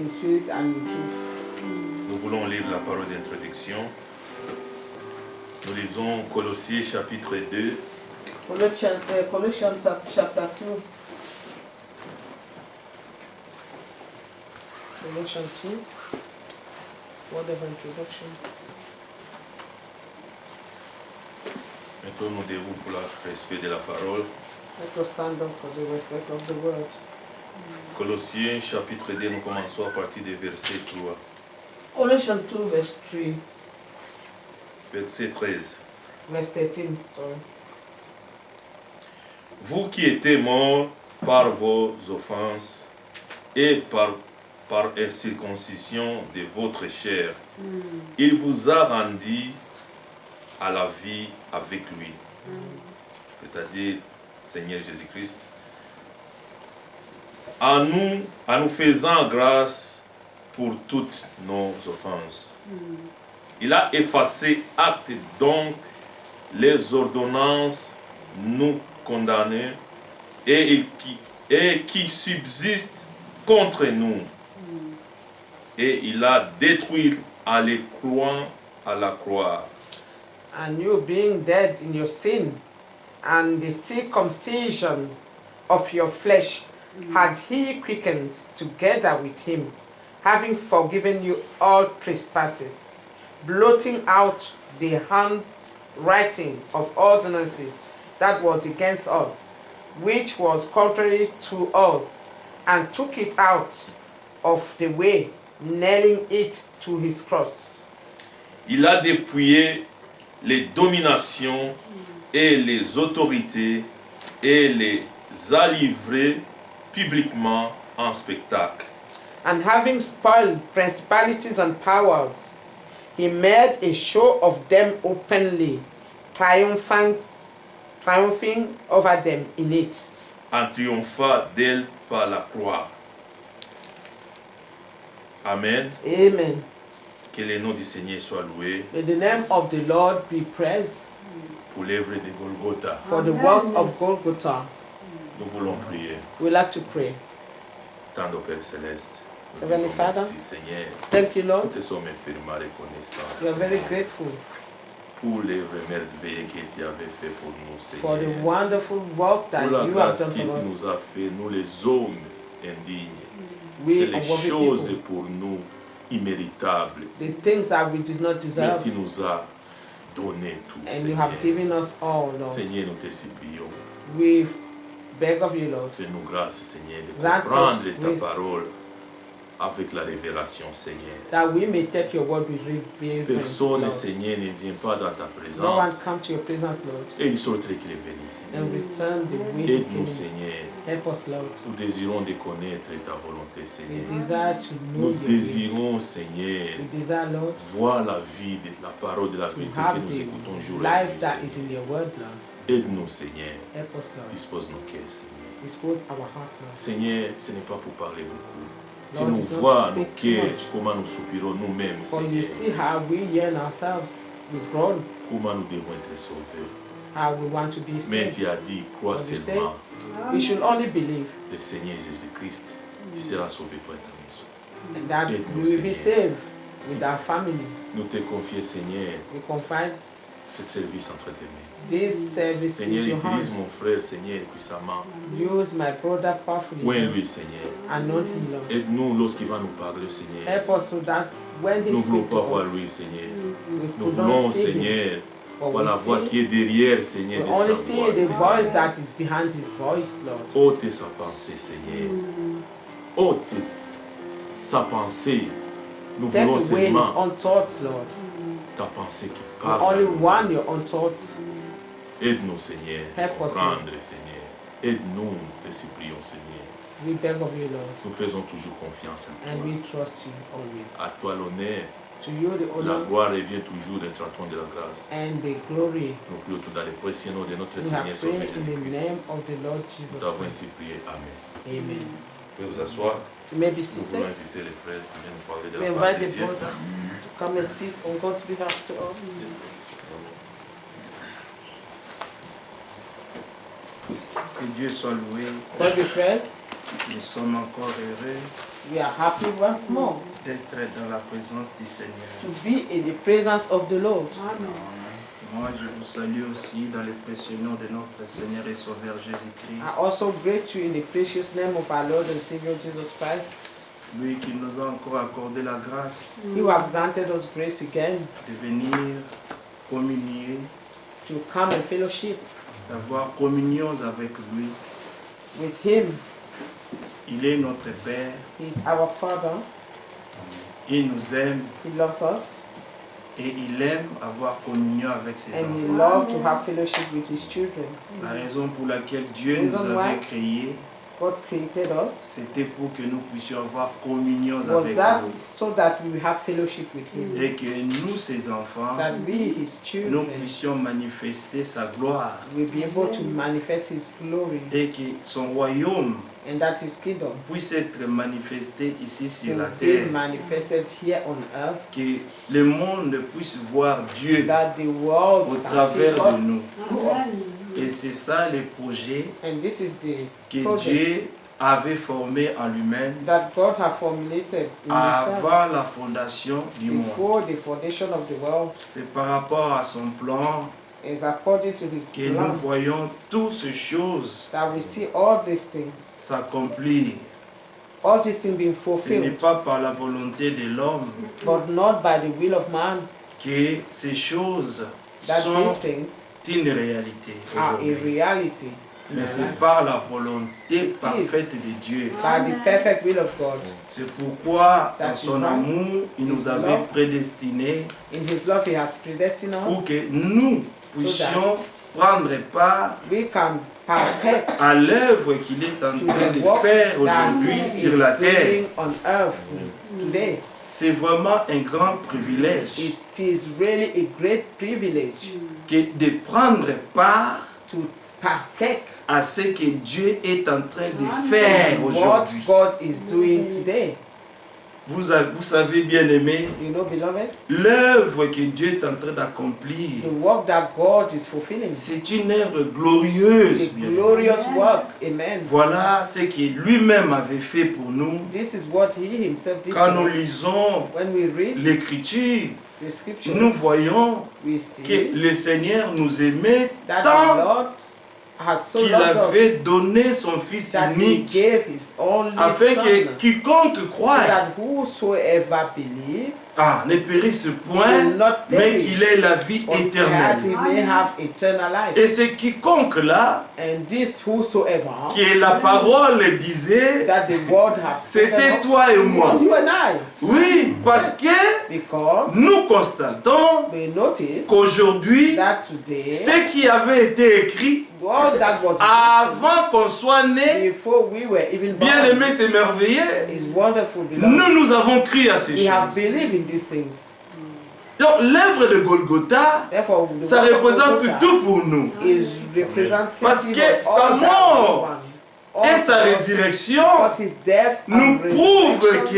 in spirit and in truth. Nous voulons lire la parole d'introduction. Nous lisons Colossiens chapitre 2. Colossians chapter 2. Colossians 2. Word of introduction. Maintenant, nous devons pour le respect de la parole. Let us stand up for the respect of the word. Colossiens chapitre 2, nous commençons à partir du verset 3. Colossians 2 verse 3. Verset 13. Verse 13, sorry. Vous qui étiez morts par vos offenses et par incirconcision de votre chair, il vous a rendu à la vie avec lui. C'est-à-dire, Seigneur Jésus-Christ, en nous faisant grâce pour toutes nos offenses. Il a effacé acte donc les ordonnances nous condamnées et qui subsistent contre nous. Et il a détruit à la croix. And you being dead in your sin, and the circumcision of your flesh had he quickened together with him, having forgiven you all trespasses, blotting out the handwriting of ordinances that was against us, which was contrary to us, and took it out of the way, nailing it to his cross. Il a dépouillé les dominations et les autorités et les a livrées publiquement en spectacle. And having spoiled principalities and powers, he made a show of them openly, triumphing over them in it. En triomphant d'elle par la croix. Amen. Amen. Que le nom du Seigneur soit loué May the name of the Lord be praised pour l'œuvre de Golgotha. for the work of Golgotha. Nous voulons prier. We like to pray. Tendre au Père Céleste. Nous Heavenly disons Father. merci Seigneur. Thank you, Nous Lord. te sommes infiniment reconnaissants. We are very Seigneur, grateful pour les merveilles que tu avais fait pour nous, for the Seigneur. wonderful work that Pour la you have grâce done que tu for us. nous as fait, nous les hommes indignes. C'est We les unworthy choses people, pour nous imméritables. the things that we did not Mais deserve, tu nous as donné tout, and you Seigneur. have given us all, Lord. Seigneur, nous te supplions. We beg of you, Lord, Fais-nous grâce, Seigneur, de Grant us comprendre ta grace. parole avec la révélation, Seigneur. that we may take your word with reverence, Personne, Lord. Seigneur, ne vient pas dans ta No one présence come to your presence, Lord, et il sortirait qu'il est venu, Seigneur. and return the way you Aide-nous, came. Seigneur. Help us, Lord. Nous désirons de connaître ta volonté, We Seigneur. desire to know Nous your will. désirons, Seigneur, We desire, Lord, voir la vie, de la parole de la to vérité que have nous écoutons the jour et life nuit, that is in Seigneur. your word, Lord. Aide-nous, Seigneur. Help us, Lord. Dispose nos cœurs, Seigneur. Dispose our heart, Lord. Seigneur, ce n'est pas pour parler beaucoup. Tu Lord, nous it's not vois, to nos speak too cœurs, much. comment nous soupirons nous-mêmes, For you Seigneur. see how we yearn ourselves, we groan, Comment nous devons être sauvés. how we want to be Mais saved. tu as dit, crois What you seulement We should only believe le Seigneur Jésus-Christ. Tu seras sauvé, toi et ta maison. and that Aide-nous, we will be Seigneur. saved with our family. Nous te confions, Seigneur, We confide ce service entre tes mains. this service Seigneur, into your utilise hand. mon frère, Seigneur, puissamment. Use my brother powerfully. Oint lui, Seigneur. Anoint him, Lord. Aide-nous lorsqu'il va nous parler, Seigneur. Help us so that when he Nous ne voulons speaks pas to voir us, lui, Seigneur. we Nous could voulons, not see him. Seigneur, But voir la voix we qui est derrière, Seigneur, we de sa only see voix. the Seigneur. voice that is behind his voice, Lord. Ôte sa pensée, Seigneur. Ôte sa pensée. Nous Take voulons away his seulement own thoughts, Lord. ta pensée qui We parle. only à nous, want Seigneur. your own thoughts. Aide-nous, Seigneur, à Help us, comprendre, Seigneur. Aide-nous, te supplions, Seigneur. We beg of you, Lord, Nous faisons toujours confiance à and toi. we trust you always. À toi l'honneur. To you the La honor gloire revient toujours d'être en trône de la grâce. and the glory. Nous prions tout dans le précieux nom de notre We Seigneur have Sauveur prayed in the Jésus-Christ. name of the Lord Nous Jesus t'avons ainsi Christ. prié. Amen. Amen. Vous pouvez vous asseoir. You may be Nous voulons seated. inviter les frères qui viennent nous parler de We la parole invite de the Dieu. brother to come and speak on God's behalf to us. Que Dieu soit loué. God be praised. Nous sommes encore heureux We are happy once more d'être dans la présence du Seigneur. to be in the presence of the Lord. Moi, je vous salue aussi dans le précieux nom de notre Seigneur et Sauveur Jésus-Christ. I also greet you in the precious name of our Lord and Savior Jesus Christ. Lui qui nous a encore accordé la grâce He who have granted us grace again de venir communier, to come and fellowship d'avoir communion avec lui. with Him. Il est notre Père, He is our Father. il nous aime He loves us et il aime avoir communion avec ses and He enfants. loves to have fellowship with His children. La raison pour laquelle Dieu nous Reason avait why créés, God created us c'était pour que nous puissions avoir communion was avec that lui. so that we will have fellowship with Him. Et que nous, ses enfants, That we, His nous children, puissions manifester sa gloire will be able to manifest His glory et que son royaume and that His kingdom puisse être manifesté ici sur la will be terre. manifested here on earth. Que le monde puisse voir Dieu That the world au can see travers de God. nous. Et c'est ça le projet And this is the que project Dieu avait formé en lui-même that God has formulated in Himself avant la fondation du monde. before the foundation of the world. C'est par rapport à son plan Is according to His que nous plan voyons toutes ces choses that we see all these things, s'accomplir. all these things being Ce n'est fulfilled, pas par la volonté de l'homme but not by the will of man, que ces choses that sont these things une réalité are a aujourd'hui. reality. Mais c'est par la volonté parfaite de Dieu. By the perfect will of God. C'est pourquoi, That dans is son why amour, il nous His avait love, prédestinés in His love, He has predestined pour us. que nous puissions prendre part We can partake à l'œuvre qu'il est en to train the de work faire that aujourd'hui He sur is la terre. doing on earth today. C'est vraiment un grand privilège It is really a great privilege que de prendre part to partake à ce que Dieu est en train de faire what aujourd'hui. God is doing today. Vous savez, bien aimé, You know, beloved, l'œuvre que Dieu est en train d'accomplir, the work that God is fulfilling, c'est une œuvre glorieuse. the bien aimé. glorious work. Amen. Voilà ce qu'il lui-même avait fait pour nous. This is what He Himself did Quand for nous us. lisons When we read l'Écriture, the scripture, nous voyons we que see le Seigneur nous aimait that the tant Lord has so qu'il loved us avait donné son Fils that He unique, gave His only afin Son, que quiconque so croit that whosoever believes ne périsse will point, not mais perish, qu'il ait la vie but that éternelle. he may have eternal life. Et c'est quiconque-là, And this whosoever que la parole disait, that the word has c'était spoken of toi et was moi. you and I, Oui, parce que because nous constatons we notice qu'aujourd'hui, that today ce qui avait été écrit all that was avant qu'on soit né, written before we were even born bien aimé, c'est merveilleux. is wonderful, beloved. Nous avons cru à ces We have choses. believed in these things. Donc l'œuvre de Golgotha, Therefore, the ça work of représente Golgotha tout pour nous. is representative Parce que of sa all that mort we want. Et sa Also, résurrection because his death nous and prouve resurrection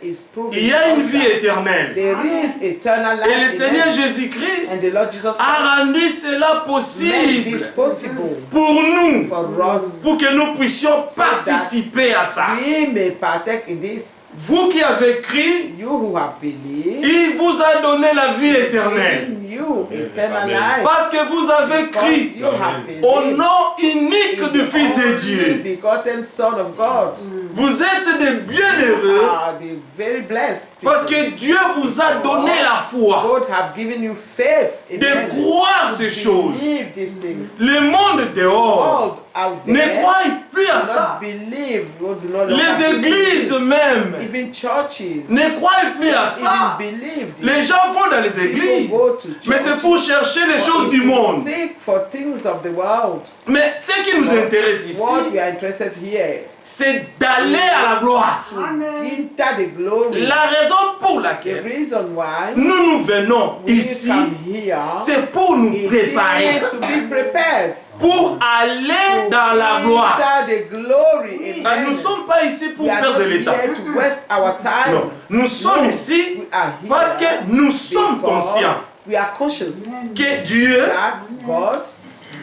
qu'il is proving y a une us vie that éternelle. there is eternal life Et le in Seigneur us. Jésus-Christ And the Lord Jesus Christ a rendu cela made possible this possible pour nous, for us pour que nous puissions So that participer à ça. we may partake in this. Vous qui avez cru, You who have believed, il vous a donné la vie éternelle. in you eternal Amen. life. Parce que vous avez Because cru you have believed au nom unique in du the Fils de only Dieu. begotten Son of God. Vous êtes des bienheureux Are the very blessed people. parce que Dieu vous a donné la foi God have given you faith in de them croire to ces choses. believe these things. Le monde dehors World out ne there croit plus à do ça. not believe, do not longer Les églises believe. même Even churches ne croient plus à even ça. believe this. Les gens vont dans les People églises, go to church mais c'est pour chercher les for choses du to monde. seek for things of the world. Mais ce qui nous intéresse ici, What we are interested here c'est d'aller à la gloire. to enter the glory. La raison pour The laquelle reason why nous venons we ici, come here c'est pour nous is préparer to be prepared pour aller dans la gloire. enter the glory. Ah, Amen. nous ne sommes pas ici pour We are perdre not le temps. here to waste our time. Non, nous sommes No, ici we are here parce que nous sommes because conscients we are conscious que Dieu that God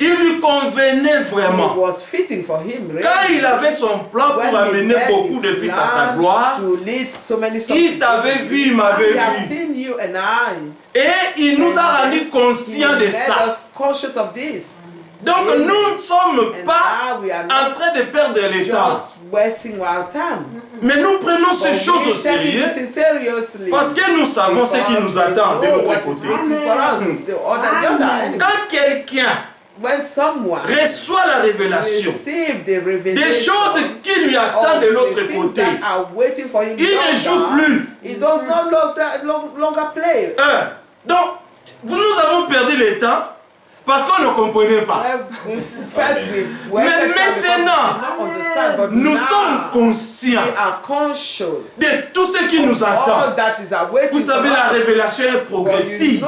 Il lui convenait It vraiment. was fitting for him, really. Quand il avait son plan pour When he amener had beaucoup de his fils à sa plan gloire, to lead so many sons il to t'avait glory, vu, il m'avait he has vu. seen you and I. Et il nous a rendus conscients He de made ça. us conscious of this. Donc nous ne sommes And pas now we are en not train de perdre le temps. just wasting our time. Mais nous prenons ces But choses we au take sérieux this seriously. parce que nous savons ce qui nous attend de l'autre côté. Quand quelqu'un When someone reçoit la révélation receive the revelation des choses qui lui attendent de of l'autre the things côté, that are waiting for him il ne joue plus. He does not longer play. Donc, nous avons perdu le temps parce qu'on ne comprenait pas. Mais maintenant, nous sommes conscients de tout ce qui nous attend. Vous savez, la révélation est progressive.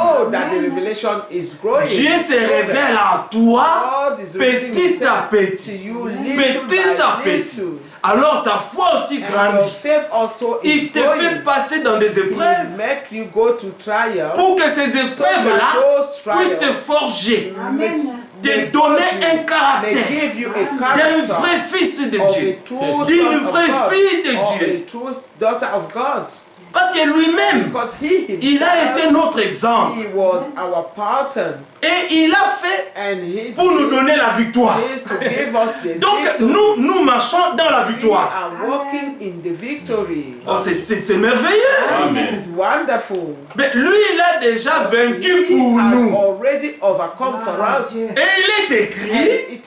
Dieu se révèle en toi petit à petit. Petit à petit. Alors ta foi aussi grandit. Il te fait passer dans des épreuves pour que ces épreuves-là puissent te forger, te donner un caractère d'un vrai fils de Dieu, d'une vraie fille de Dieu. Parce que lui-même, il a été notre exemple. Et il a fait pour nous donner la victoire. Donc nous marchons dans la victoire. Oh, c'est merveilleux. Mais lui, il a déjà vaincu pour nous. Et il est écrit,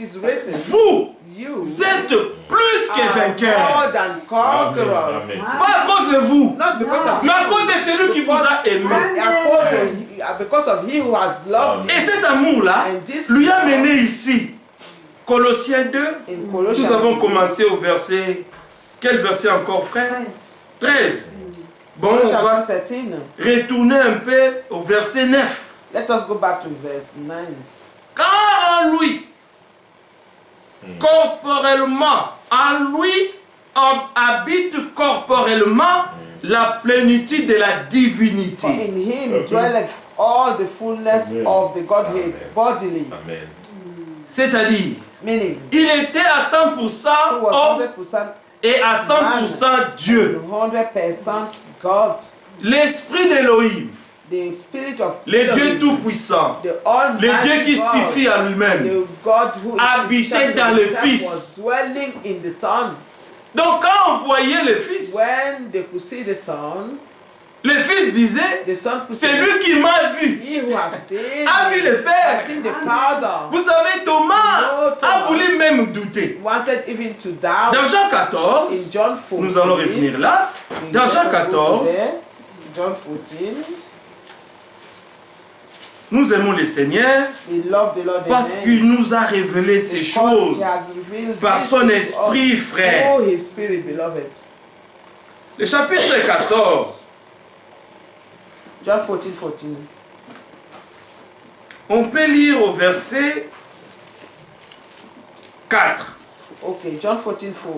vous êtes plus que vainqueurs. Pas à cause de vous, mais à cause de celui qui vous a aimé. Et cet amour-là lui a mené ici. Colossiens 2, nous avons commencé au verset... Quel verset encore, frère? 13. Bon, on va retourner un peu au verset 9. Let us go back to verse 9. Car en lui, corporellement, en lui habite corporellement la plénitude de la divinité. For in him dwelleth all the fullness of the Godhead bodily. C'est-à-dire, Meaning, il était à 100% he was homme 100% et à 100% Dieu. 100% God. L'esprit d'Élohim, The Spirit of le Dieu Elohim, tout-puissant, the Almighty le Dieu qui God, suffit à lui-même, the God who is habitait sufficient dans in le himself, Fils. was dwelling in the Son. Donc quand on voyait le Fils, When they could see the Son, le Fils disait, the Son could c'est say, lui qui m'a vu. he who has seen A vu le has Père. seen the Father. Vous savez, Thomas a voulu même douter. Wanted even to doubt. Dans Jean 14, In John 14, nous allons revenir là. Dans Jean 14, John 14, nous aimons le Seigneur we love the Lord parce qu'il nous a révélé ces choses par son esprit, frère. Oh, his spirit, beloved. Le chapitre 14, John 14, 14. on peut lire au verset 4. Okay, John 14, 4.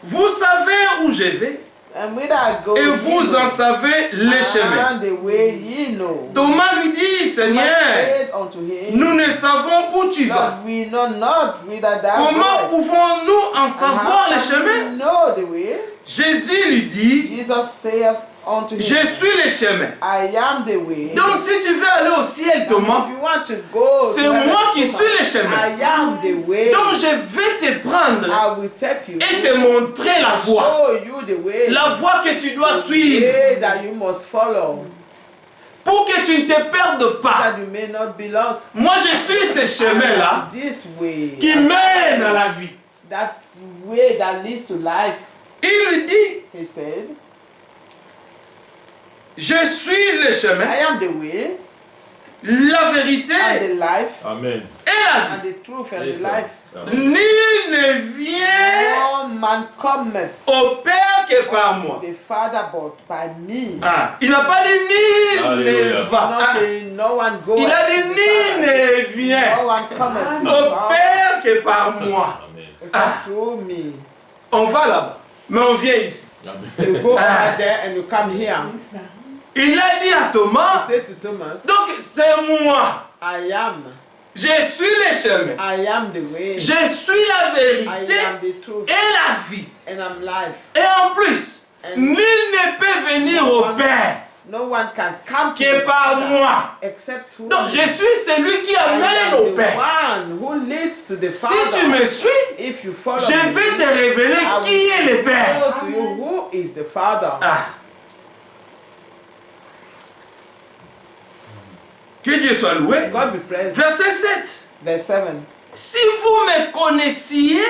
Vous savez où je vais And whither I go, et ye vous know, en savez les chemins. and the way ye know. Thomas lui dit, Thomas Seigneur, said unto him, nous ne savons où tu vas. Lord, we know not whither thou Comment goest, pouvons-nous en and savoir how les can chemins? we know the way? Jésus lui dit, Jesus saith unto him, je suis le chemin. I am the way. Donc si tu veux aller au ciel, Thomas, If you want to go, c'est to heaven, moi qui Thomas, suis le chemin. I am the way. Donc je vais te prendre I will take you et te montrer la voie. show you the way. La voie que tu dois The suivre way that you must follow, pour que tu ne te perdes pas. that you may not be lost. Moi je suis ce chemin-là This way, qui mène à la vie. that way that leads to life. Il lui dit, He said, je suis le chemin, I am the way la vérité and the life Amen. et la vie. and the truth and Yes, the sir. life. Nul ne vient No man cometh au Père que par moi. to the Father but by me. Ah, il n'a pas dit ni ne Alléluia. va. Not Ah, saying no one goeth il a dit to the ni Father. ne vient No one cometh to the au Father Père que par moi. Amen. except through me. On va là-bas, mais on vient ici. You go over there and you come here. Il a dit à He Thomas, said to Thomas, donc c'est moi. I am. Je suis le chemin. I am the way. Je suis la vérité I am the truth. et la vie. And I'm life. Et en plus, nul ne peut venir au Père No one can come to que the par Father moi. except through Donc me. je suis celui qui I amène am au the Père. one who leads to the Si Father. tu me suis, If you follow je me, vais te révéler I will qui est le Père. reveal to you who is the Father. Ah. Que Dieu soit loué. God be praised. Verset 7. Verse 7. Si vous me connaissiez,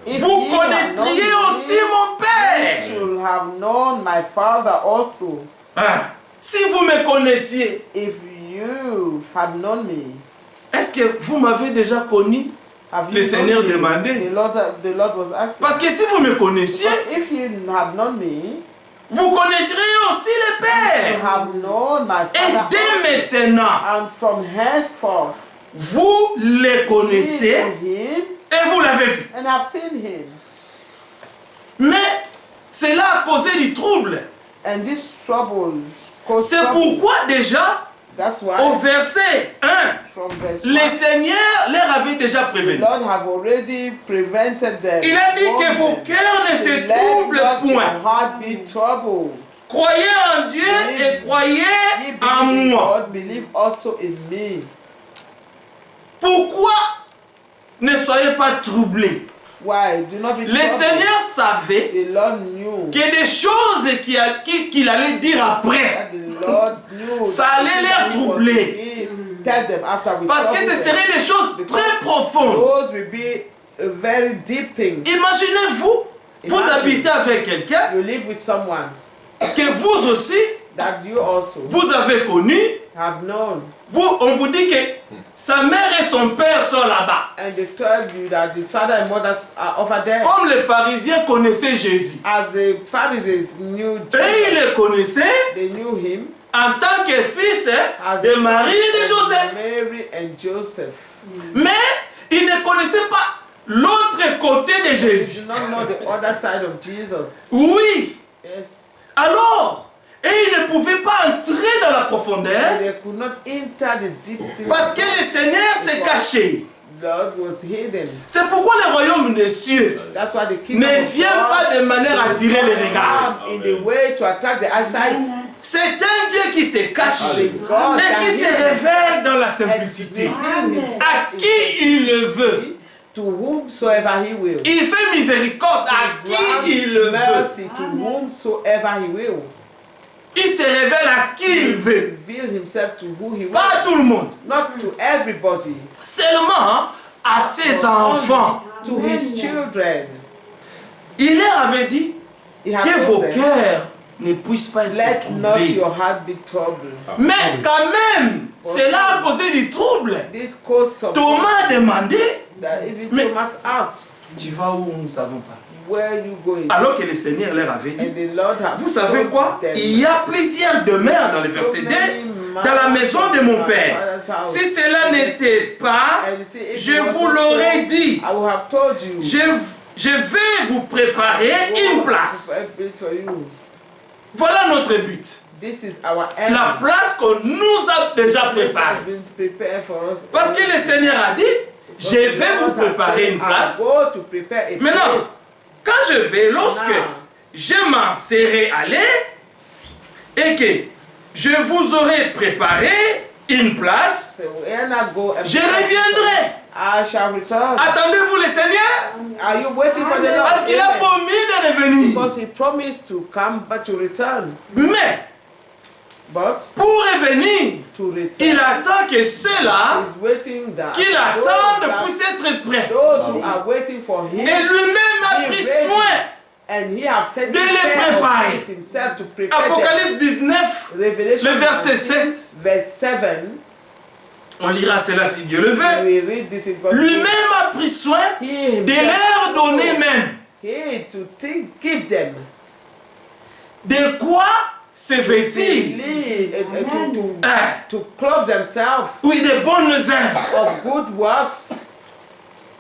If vous ye had known connaîtriez me, aussi mon you Père. should have known my Father also. Ah. Si vous me connaissiez, If you had known me, est-ce que vous m'avez déjà connu? have Le you Seigneur known me? demandait. The Lord was asking. Parce que si vous me connaissiez, But if you had known me, vous connaîtriez aussi le you Père. have known my Et Father dès also. maintenant, And from henceforth, vous le connaissez see him et vous l'avez vu. and have seen him. Mais cela a causé du trouble. And this trouble caused C'est trouble. pourquoi déjà, That's why au verset 1, from verse le 1, Seigneur leur avait déjà the prévenu. Lord have already prevented them. Il a dit que vos warned them. cœurs ne se Let troublent not your point. heart be troubled. Croyez en Dieu et croyez Ye en believe in moi. God, believe also in me. Pourquoi ne soyez pas troublés? Why? Do not be Le troubled. Seigneur savait The Lord knew. que des choses qu'il allait dire après, That the Lord knew. Ça allait les troubler. Tell them after we parce que trouble ce them. seraient des choses très profondes. Those will be very deep things. Imaginez-vous, vous Imagine. habitez avec quelqu'un You live with someone que vous aussi, that you also vous avez connu. have known, On vous dit que sa mère et son père sont là-bas. and they told you that his father and mother are over there. Comme les pharisiens connaissaient Jésus. As the Pharisees knew Et ils Jesus, le connaissaient they knew him en tant que fils as de the Marie et de son of Joseph. Mary and Joseph. Mais ils ne connaissaient pas l'autre côté de They Jésus. did not know the other side of Jesus. Oui. Yes. Alors, et ils ne pouvaient pas entrer dans la profondeur They could not enter the deep things. parce que le Seigneur s'est caché. God was hidden. C'est pourquoi le royaume des cieux That's why the kingdom ne of vient God pas de manière à attirer les regards. come in the way to attract the eyesight. C'est un Dieu qui se cache The God et qui se that révèle dans la and simplicité. reveal himself À qui il le veut. to whomsoever he will. Il fait miséricorde à qui il le veut. Mercy to whomsoever he will. Il se révèle à qui il veut. Reveal himself to who he Pas à will. tout le monde. Not to everybody. Seulement à ses enfants. To his children. Il leur avait dit He had que vos told them, cœurs ne puissent pas être let not troublés. your heart be troubled. Mais quand même, cela a causé du trouble. This caused some Thomas a demandé, that even Mais- Thomas asked, tu vas où nous ne savons pas. where you going? Alors que le Seigneur leur avait dit, And the Lord has vous savez told quoi? them, Il y a plusieurs demeures dans le verset 2, dans la maison de mon Père. Si cela n'était pas, And you see, if je it vous wasn't l'aurais so, dit. I would have told you. Je vais vous préparer une place. I will prepare a place for you. Voilà notre but. This is our end. La place qu'on nous a déjà This has préparée. been prepared for us. Parce que le Seigneur a dit, je vais vous préparer une place. I go to prepare a Maintenant, place. quand je vais, lorsque je m'en serai allé et que je vous aurai préparé une place, So when I go and je reviendrai. I shall return. Attendez-vous le Seigneur? Are you waiting for the Lord? Parce qu'il a Amen. promis de revenir. Because he promised to come but to return. Mais But pour revenir, to return, il attend que ceux-là he's waiting that qui l'attendent puissent être prêts. those who are waiting for him, Et lui-même a pris soin. and he have taken de les care préparer. of himself to prepare them. Apocalypse 19, Revelation le verset 19, 7. verse 7. On lira cela si Dieu le veut. We read this in God's Lui-même a pris soin He de himself leur donner même. He to think, give them De quoi se to vêtir? live, Hein? to clothe themselves Oui, de bonnes œuvres. of good works.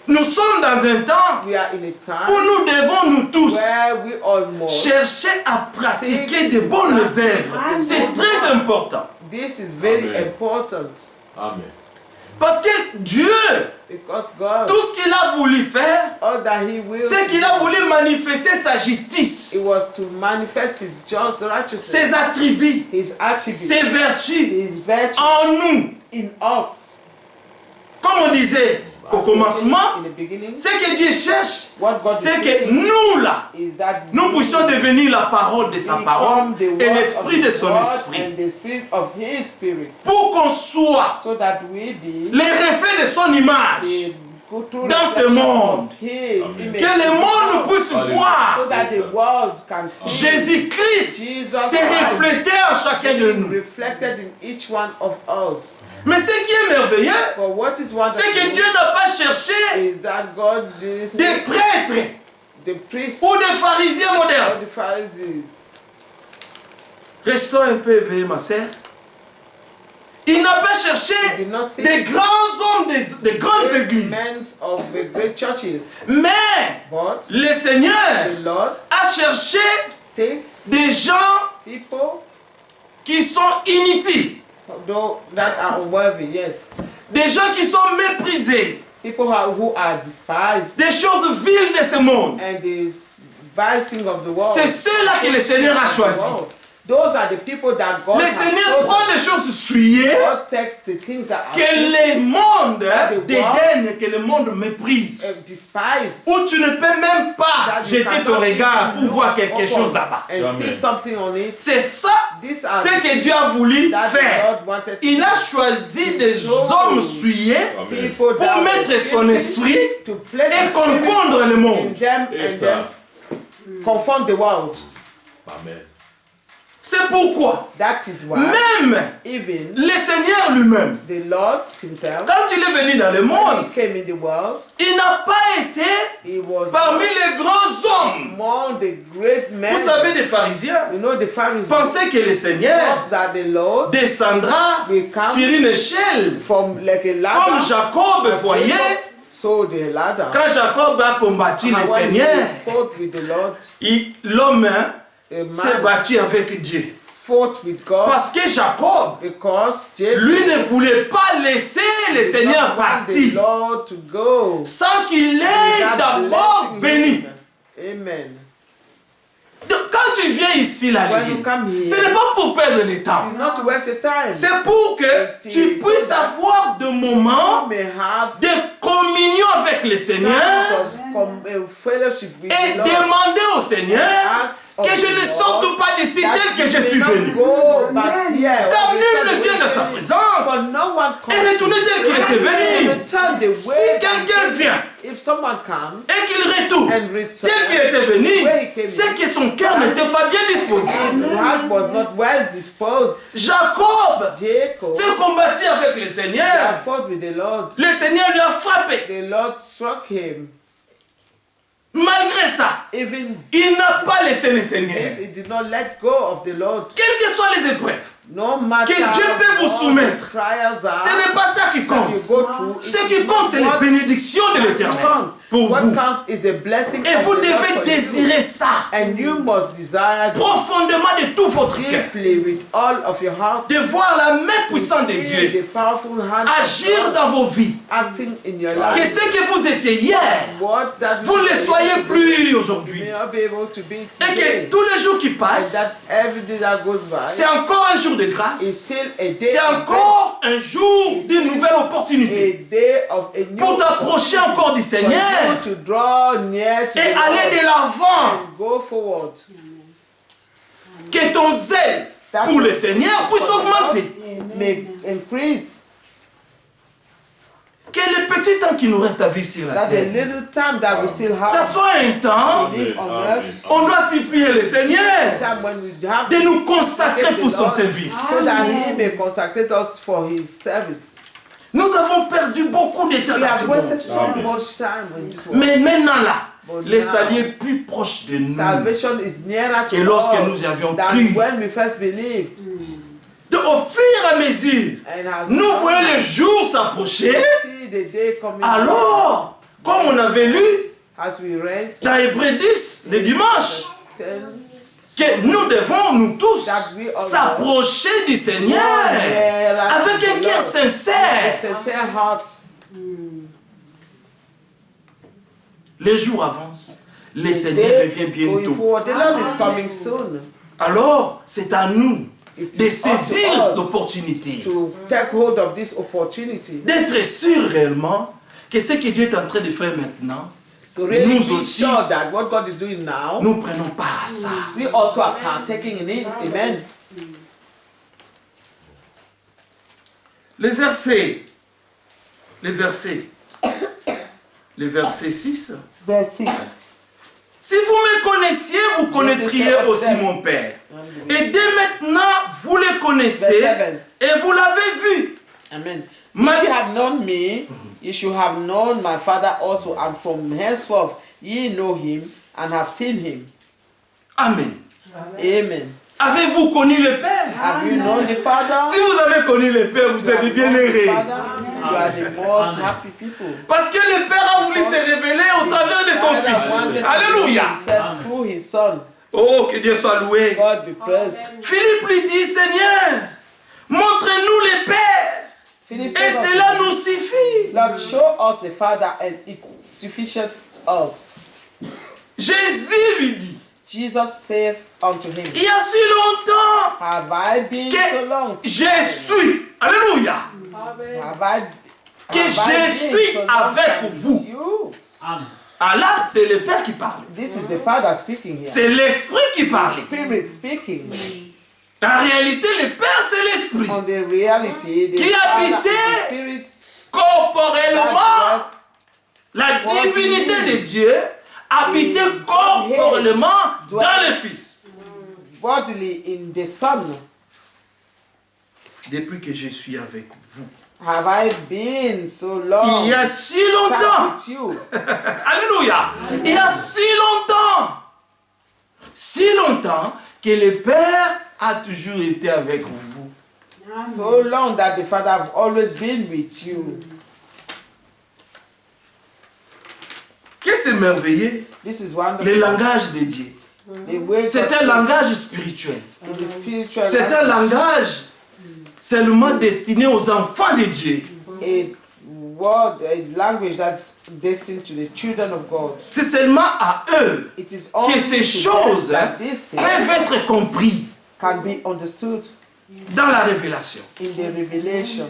Nous sommes dans un temps We are in a où time nous devons nous tous where we almost chercher à pratiquer de bonnes œuvres. C'est très important. this is very Amen. important. Amen. Parce que Dieu, God, tout ce qu'il a voulu faire, c'est qu'il a voulu manifester sa justice, it was to manifest his just righteousness, ses attributs, ses vertus en nous. In us. Comme on disait au commencement, ce que Dieu cherche, c'est que nous là, nous puissions devenir la parole de sa parole et l'esprit de son esprit. Pour qu'on soit les reflets de son image dans ce monde. Que le monde puisse voir Jésus-Christ se refléter en chacun de nous. Mais ce qui est merveilleux, c'est que Dieu n'a pas cherché des prêtres ou des pharisiens modernes. Restons un peu éveillés, ma sœur. Il n'a pas cherché des grands hommes des grandes églises. Mais le Seigneur a cherché des gens qui sont inutiles. Des gens qui sont méprisés. Des choses viles de ce monde. C'est ceux-là que le Seigneur a choisi. Those are the people that God le Seigneur prend des choses souillées que le monde dédaigne, que le monde méprise. Où tu ne peux même pas jeter ton regard pour voir quelque chose là-bas. C'est ça ce que Dieu a voulu faire. Il a choisi des hommes souillés pour mettre son esprit et confondre le monde. Confond the world. Amen. C'est pourquoi, même le Seigneur lui-même, quand il est venu dans le monde, il n'a pas été parmi les grands hommes. Vous savez, des pharisiens pensaient que le Seigneur descendra sur une échelle, comme Jacob voyait. Quand Jacob a combattu le Seigneur, l'homme s'est battu avec Dieu. Parce que Jacob, lui ne voulait pas laisser le Seigneur partir sans qu'il ait d'abord béni. Amen. Donc, quand tu viens ici à l'église, ce n'est pas pour perdre le temps. C'est pour que tu puisses avoir des moments de communion avec le Seigneur et demander au Seigneur que je ne sorte pas d'ici tel que je suis venu. Car nul ne vient dans sa présence et retourner tel qu'il était venu. Si quelqu'un vient et qu'il retourne tel qu'il était venu, c'est que son cœur n'était pas bien disposé. Jacob s'est combattu avec le Seigneur. Le Seigneur lui a frappé. Malgré ça, il n'a pas laissé le Seigneur. Quelles que soient les épreuves que Dieu peut vous soumettre, ce n'est pas ça qui compte. Ce qui compte, c'est les bénédictions de l'Éternel pour vous. Et vous devez désirer ça profondément de tout votre cœur. De voir la main puissante de Dieu agir dans vos vies. Que ce que vous étiez hier, vous ne le soyez plus aujourd'hui. Et que tous les jours qui passent, c'est encore un jour de grâce. C'est encore un jour d'une nouvelle opportunité pour t'approcher encore du Seigneur et aller de l'avant. Que ton zèle pour le Seigneur puisse augmenter. Que le petit temps qui nous reste à vivre sur la terre, ça soit un temps, on doit supplier le Seigneur de nous consacrer pour son service. Nous avons perdu beaucoup de temps dans ce monde. Mais maintenant là, le salut est plus proche de nous que lorsque nous avions cru. Donc, au fur et à mesure, nous voyons les jours s'approcher. Alors, comme on avait lu dans Hébreux 10, le dimanche, que nous devons, nous tous, s'approcher du Seigneur avec un cœur sincère. Les jours avancent. Le Seigneur revient bientôt. Alors, c'est à nous de saisir l'opportunité. D'être sûr réellement que ce que Dieu est en train de faire maintenant, nous aussi, nous prenons part à ça. Le verset 6. Si vous me connaissiez, vous connaîtriez aussi mon Père. Et dès maintenant, vous le connaissez et vous l'avez vu. Amen. If you have known me, you should have known my Father also, and from henceforth ye know him and have seen him. Amen. Amen. Avez-vous connu le Père? Have you known the Father? Si vous avez connu le Père, vous êtes bien heureux. You are the most happy people. Parce que le Père a voulu se révéler au travers de son Fils. Alléluia. Through his Son. Oh, que Dieu soit loué. God be praised. Philippe lui dit, Seigneur, montre-nous le Père. Et cela nous suffit. Lord, show us the Father and it's sufficient to us. Jésus lui dit, Jesus said unto him, il y a si longtemps have I been so long que je suis, alléluia, que je suis avec vous. Ah là, c'est le Père qui parle. This is the Father speaking here. C'est l'Esprit qui parle. Spirit speaking. En réalité, le Père, c'est l'Esprit On the reality, the qui habitait corporellement. La divinité de Dieu habitait corporellement dans le Fils. Bodily in the Son. Depuis que je suis avec vous. Have I been so long? Il y a si longtemps. Alléluia. Il y a si longtemps. Si longtemps que le Père a toujours été avec vous. So long that the Father has always been with you. Qu'est-ce que c'est merveilleux? This is wonderful. Le langage de Dieu. C'est un langage spirituel. C'est un langage seulement destiné aux enfants de Dieu. A language that's destined to the children of God. C'est seulement à eux que ces choses peuvent être comprises can be understood dans la révélation. In the revelation.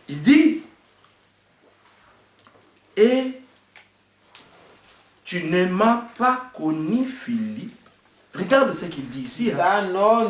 Il dit, et tu ne m'as pas connu, Philippe. Regarde ce qu'il dit ici. Hein.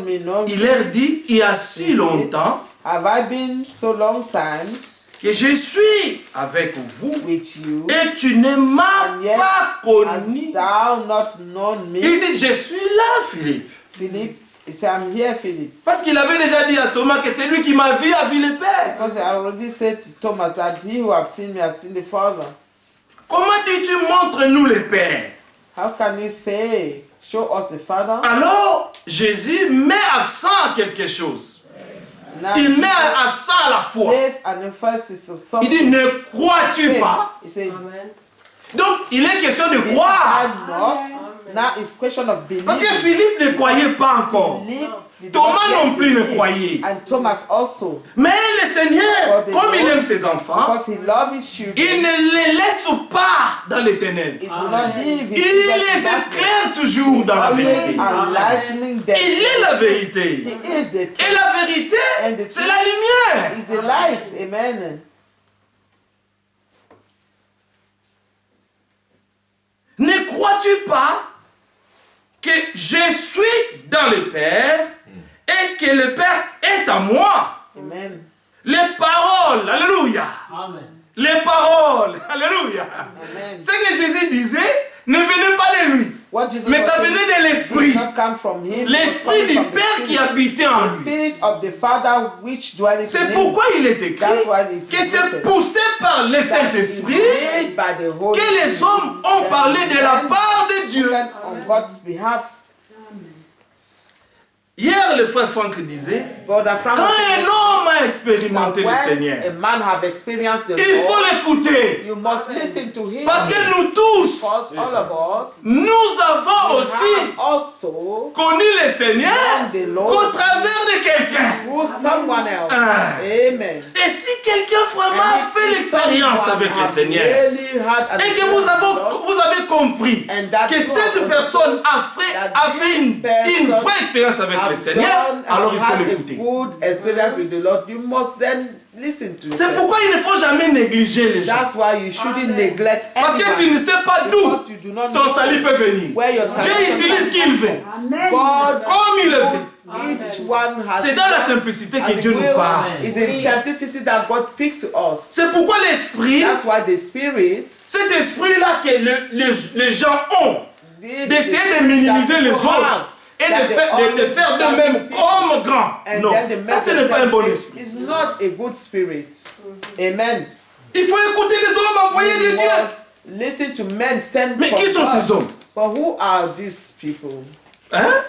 Il leur dit, il y a si longtemps have I been so long time que je suis avec vous with you, et tu ne m'as pas connu. Thou not known me. Il dit, je suis là, Philippe. Philippe, he said, I'm here, Philip. Parce qu'il avait déjà dit à Thomas que c'est lui qui m'a vu a vu le Père. Because I already said to Thomas that he who has seen me has seen the Father. Comment dis-tu montre-nous le Père? How can you say, show us the Father? Alors, Jésus met accent à quelque chose. Now, il met accent à la foi. Il dit, ne crois-tu pas? Said, donc, il est question de croire. Now it's question of belief. Parce que Philippe ne croyait pas encore. Thomas non plus ne croyait. And Thomas also. Mais le Seigneur, comme il aime ses enfants, il ne les laisse pas dans les ténèbres. Il les éclaire toujours dans la vérité. Il est la vérité. Et la vérité, c'est la lumière. Amen. Ne crois-tu pas que je suis dans le Père et que le Père est à moi? Amen. Les paroles, alléluia. Amen. Les paroles, alléluia. Amen. Ce que Jésus disait ne venait pas de lui, mais ça venait de l'Esprit. L'Esprit du Père qui habitait en lui. C'est pourquoi il est écrit que c'est poussé par le Saint-Esprit que les hommes ont parlé de la part de Dieu. Hier, le frère Franck disait, quand un homme homme a expérimenté le Seigneur, a man have experienced the il faut Lord, l'écouter. you must listen to him. Parce que nous tous, Because all of us nous avons have aussi also connu le Seigneur qu'au travers de quelqu'un. through someone else. Ah. Amen. Et si quelqu'un vraiment a And fait if l'expérience someone avec le has Seigneur, really had an et que experience with God, vous avez compris and that que you cette have personne a that fait une this person vraie expérience avec le have Seigneur, done and alors il faut had a l'écouter. good experience with the Lord, you must then listen to C'est it. pourquoi il ne faut jamais négliger les gens. That's why you shouldn't neglect Parce que tu ne sais pas d'où because you do not ton know salut peut venir. where your Dieu salvation utilise qui il veut, God, comme il le veut. each one has C'est dans la simplicité que as Dieu will. nous parle. It's in simplicity that God speaks to us. C'est pourquoi l'esprit, That's why the Spirit, cet esprit-là que les gens ont, this d'essayer is de minimiser that les people autres have, et that de they faire always d'eux-mêmes comme grands. and Non, then they ça make ce n'est pas un bon esprit. It's not a good spirit. Amen. Il faut écouter les hommes envoyés de You Dieu. must listen to men sent Mais from qui sont God. ces hommes? But who are these people? Hein?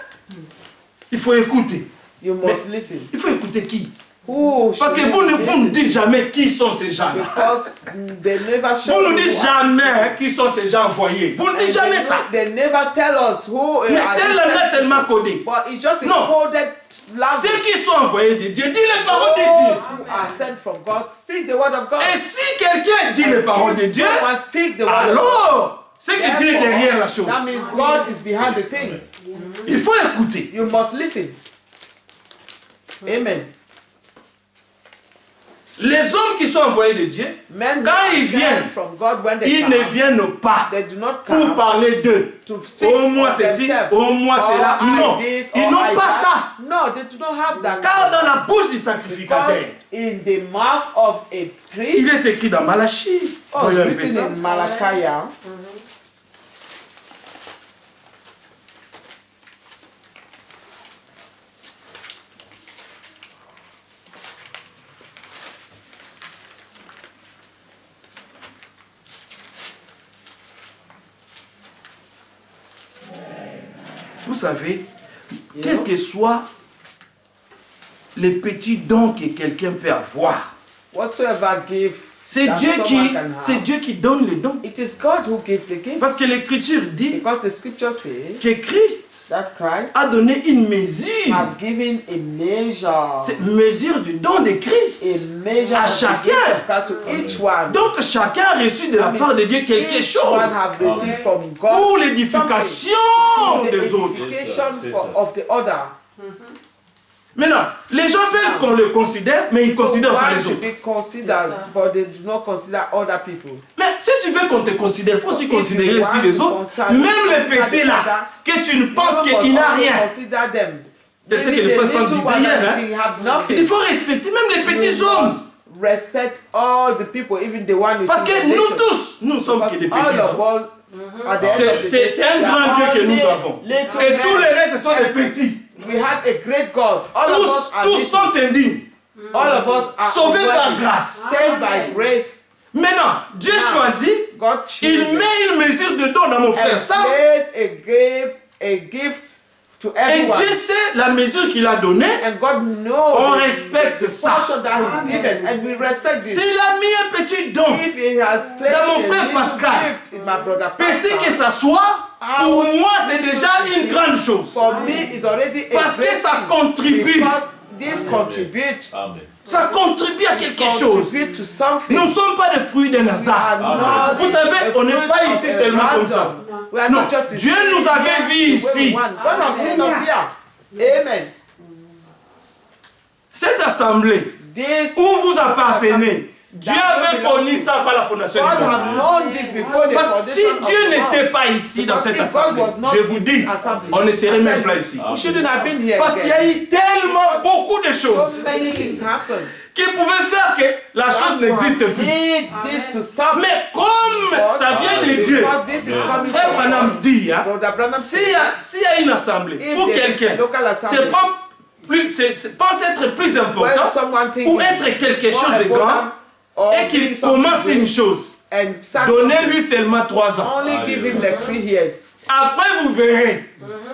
Il faut écouter. You must listen. Il faut écouter qui? Who Parce que should vous we ne listen dites jamais qui sont ces gens-là. Because they never show Vous ne you dites who jamais qui sont ces gens envoyés. Vous ne dites and jamais ça. They never tell us who Mais are c'est these là sent seulement codé. But it's just a Non. coded language. Ceux qui sont envoyés de Dieu, dis les paroles de Those Dieu. who are sent from God, speak the word of God. Et si quelqu'un dit les paroles de If Dieu, someone speak the word of God, alors c'est que Dieu est derrière la chose. that means God is behind the thing. Il faut écouter. You must listen. Amen. Les hommes qui sont envoyés de Dieu, Men quand are ils sent viennent, from God when they ils come, ne viennent pas they do not pour come parler d'eux. to speak Au moins for ceci, themselves. au moins Or cela. I Non, this, ils or n'ont I pas that. ça. No, they do not have that. Car dans la bouche du Because sacrificateur, in the mouth of a priest, il est écrit dans Malachie. oh, Voyons un peu written ça. in Malachi, Vous savez, quels que soient les petits dons que quelqu'un peut avoir, whatsoever gift c'est that Dieu someone qui donne les dons. it is God who gives the gift. Parce que l'Écriture dit Because the scripture says que Christ that Christ a donné une mesure. have given a measure. C'est mesure du don de Christ. A measure À of the chacun. gift of Christ to each one. Donc chacun a reçu de la part de Dieu quelque Each chose one have received from God pour l'édification something. des The autres. edification of the other. Maintenant, les gens veulent qu'on le considère, mais ils ne considèrent pas One les should autres. be considered, but they do not consider other people. Mais si tu veux qu'on te considère, il faut aussi If considérer you aussi want les to autres. consider- Même les consider petits the là, other, que tu ne penses You qu'il must n'a also rien. consider them. C'est ce que Even le the frère Franck little disait one hier. that Hein? they have nothing. Il faut respecter même les petits You hommes. must respect all the people, even the one you Parce think que they nous should. tous, nous sommes que des petits All of hommes. all, at the end of the day, C'est un we are grand Dieu que all nous avons. little Et men. tous les restes, ce sont des And petits. we have a great God. All of us are Tous little. sont indignes. All of us are Sauvés par unworthy. grâce. Saved by grace. Maintenant, Dieu Now, choisit, God il chooses met une mesure de don dans mon frère and Sam. place a gift to Et everyone. Dieu sait la mesure qu'il a donnée. And God knows On the respecte ça. portion that He's given, and we respect this. S'il a mis un petit don, If He has placed Dans mon a frère little Pascal, gift in my brother petit que Pascal, ça soit, pour moi c'est déjà une grande chose. for me is already a Parce que great ça thing, contribue. because this contributes Ça contribue à quelque chose. contribute to something. Nous ne sommes pas des fruits d'un We hasard. are not Vous savez, a on n'est fruit pas of ici a seulement comme random. ça. We are Non, not just Dieu nous here avait vus the way ici. we want. God has seen us here. Amen. Cette assemblée This où vous appartenez, Dieu avait connu ça avant la fondation God du monde. had known this before the Parce que si foundation of Dieu the world. n'était pas ici dans cette assemblée, je vous dis, on ne serait même pas ici. We shouldn't have been here. Parce qu'il y a eu tellement beaucoup de choses So many things happen. qui pouvaient faire que la chose n'existe plus. Need this to stop. Mais comme ça vient de Dieu, Because this is coming Frère from Branham God. dit, hein, Brother Branham s'il y a une assemblée If ou there is quelqu'un a local assembly, pense être plus when important someone thinks ou être quelque chose de grand or et qu'il doing something commence une great chose, and start donnez-lui seulement 3 ans. only give him like 3 years. Après, vous verrez.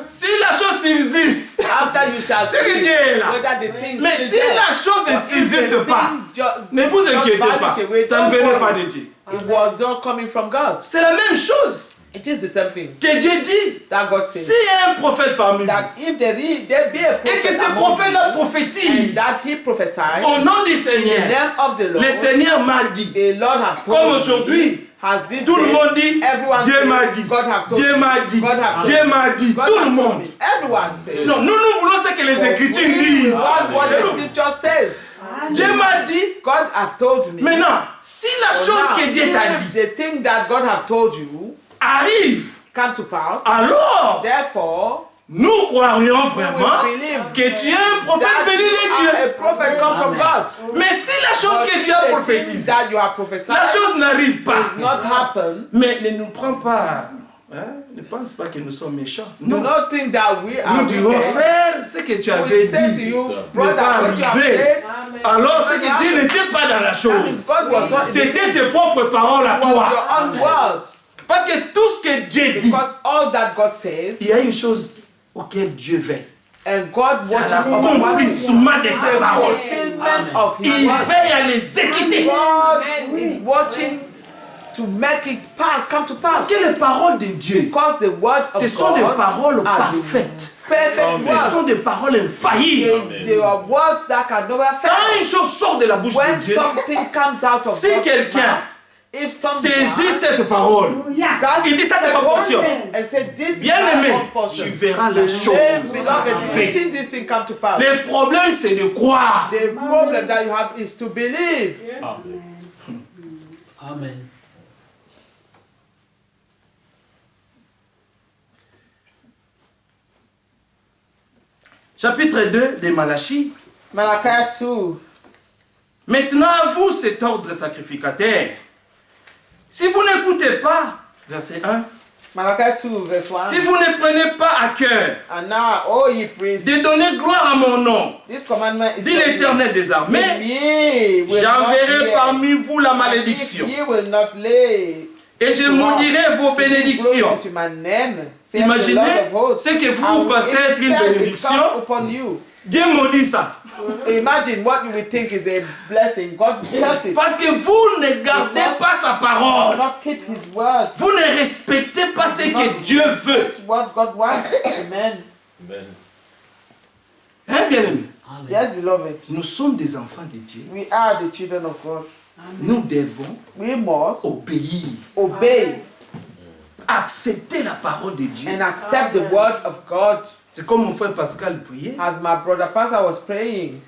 Si la chose subsiste, After you shall c'est que see Dieu est là. whether the thing Mais is si there. la chose ne But if the subsiste pas, thing ne vous inquiétez pas. Ça ne venait pas de Dieu. It was not coming from God. C'est la même chose It is the same thing que Dieu dit. that God S'il says. y a un prophète parmi vous, That if there be a et que prophet ce among prophète-là you, and prophétise that he prophesied au nom du in the Seigneur, name of the Lord, le Seigneur m'a dit, the Lord has told comme me, aujourd'hui, has this tout le day, monde dit, everyone Dieu says, m'a dit, God have told Dieu me, m'a dit, God have told Dieu me, m'a dit, God tout le has told monde. me. Everyone says. Non, nous voulons ce que les But Écritures we disent. want what the scripture says. Dieu m'a dit. God has told me. Maintenant, si la So chose now, que Dieu t'a if dit the thing that God have told you arrive, come to pass, alors therefore, nous croirions we vraiment will believe que tu es un prophète that venu de you are Dieu. a prophet come from God. Mais si la chose But que if tu as the thing prophétisée, that you have prophesied la chose n'arrive pas. does not happen, Mais ne nous prends pas. Hein? Ne pense pas que nous sommes méchants. do Non. not think that we are Nous dirons, wicked. frère, ce que tu avais We say to dit you, n'est brother, pas what you have arrivé. said, Alors, c'est que Dieu n'était pas dans la that means chose. God was not in the C'était tes propres paroles à It was toi. your own words. Parce que tout ce que Dieu dit, Because all that God says, il y a une chose auquel Dieu veille. and God C'est watches l'accomplissement de sa the parole. fulfillment of His Il word. veille à les exécuter. God is watching to make it pass, come to Parce pass. que les paroles de Dieu, Because the word of ce sont des God paroles are parfaites. perfect Ce sont words. des paroles infaillibles. They are words that can never Quand fail. une chose sort de la bouche de When Dieu, something comes out of si God's quelqu'un mouth, if something saisit cette parole, il dit ça c'est ma portion. and say this is Bien my aimé, own portion. tu verras la chose Beloved, arriver. see this thing come to pass. Le problème c'est de croire. The problem that you have is to believe. Amen. Chapitre 2 de Malachie. Malachi 2. Maintenant à vous cet ordre sacrificateur. Si vous n'écoutez pas, verset 1, Malachi 2 verse 1. si vous ne prenez pas à cœur And now, all ye priests, de donner gloire à mon nom, this commandment is dit l'Éternel des armées, j'enverrai parmi vous la malédiction. Ye will not lay Et je maudirai vos bénédictions. to my name. saith the Imaginez Lord of hosts. ce que I vous will pensez être une insert it bénédiction. comes upon you. Dieu maudit ça. Imagine what you would think is a blessing. God bless it. Parce que vous ne gardez pas sa Do parole. not keep His word. Vous ne respectez pas ce que Dieu veut. What God wants. Amen. Hein, bien-aimé? Yes, beloved. Nous sommes des enfants de Dieu. We are the children of God. Nous devons We must obéir, obey accepter la parole de Dieu. and accept the word of God. C'est comme mon frère Pascal priait. As my brother Pastor was praying,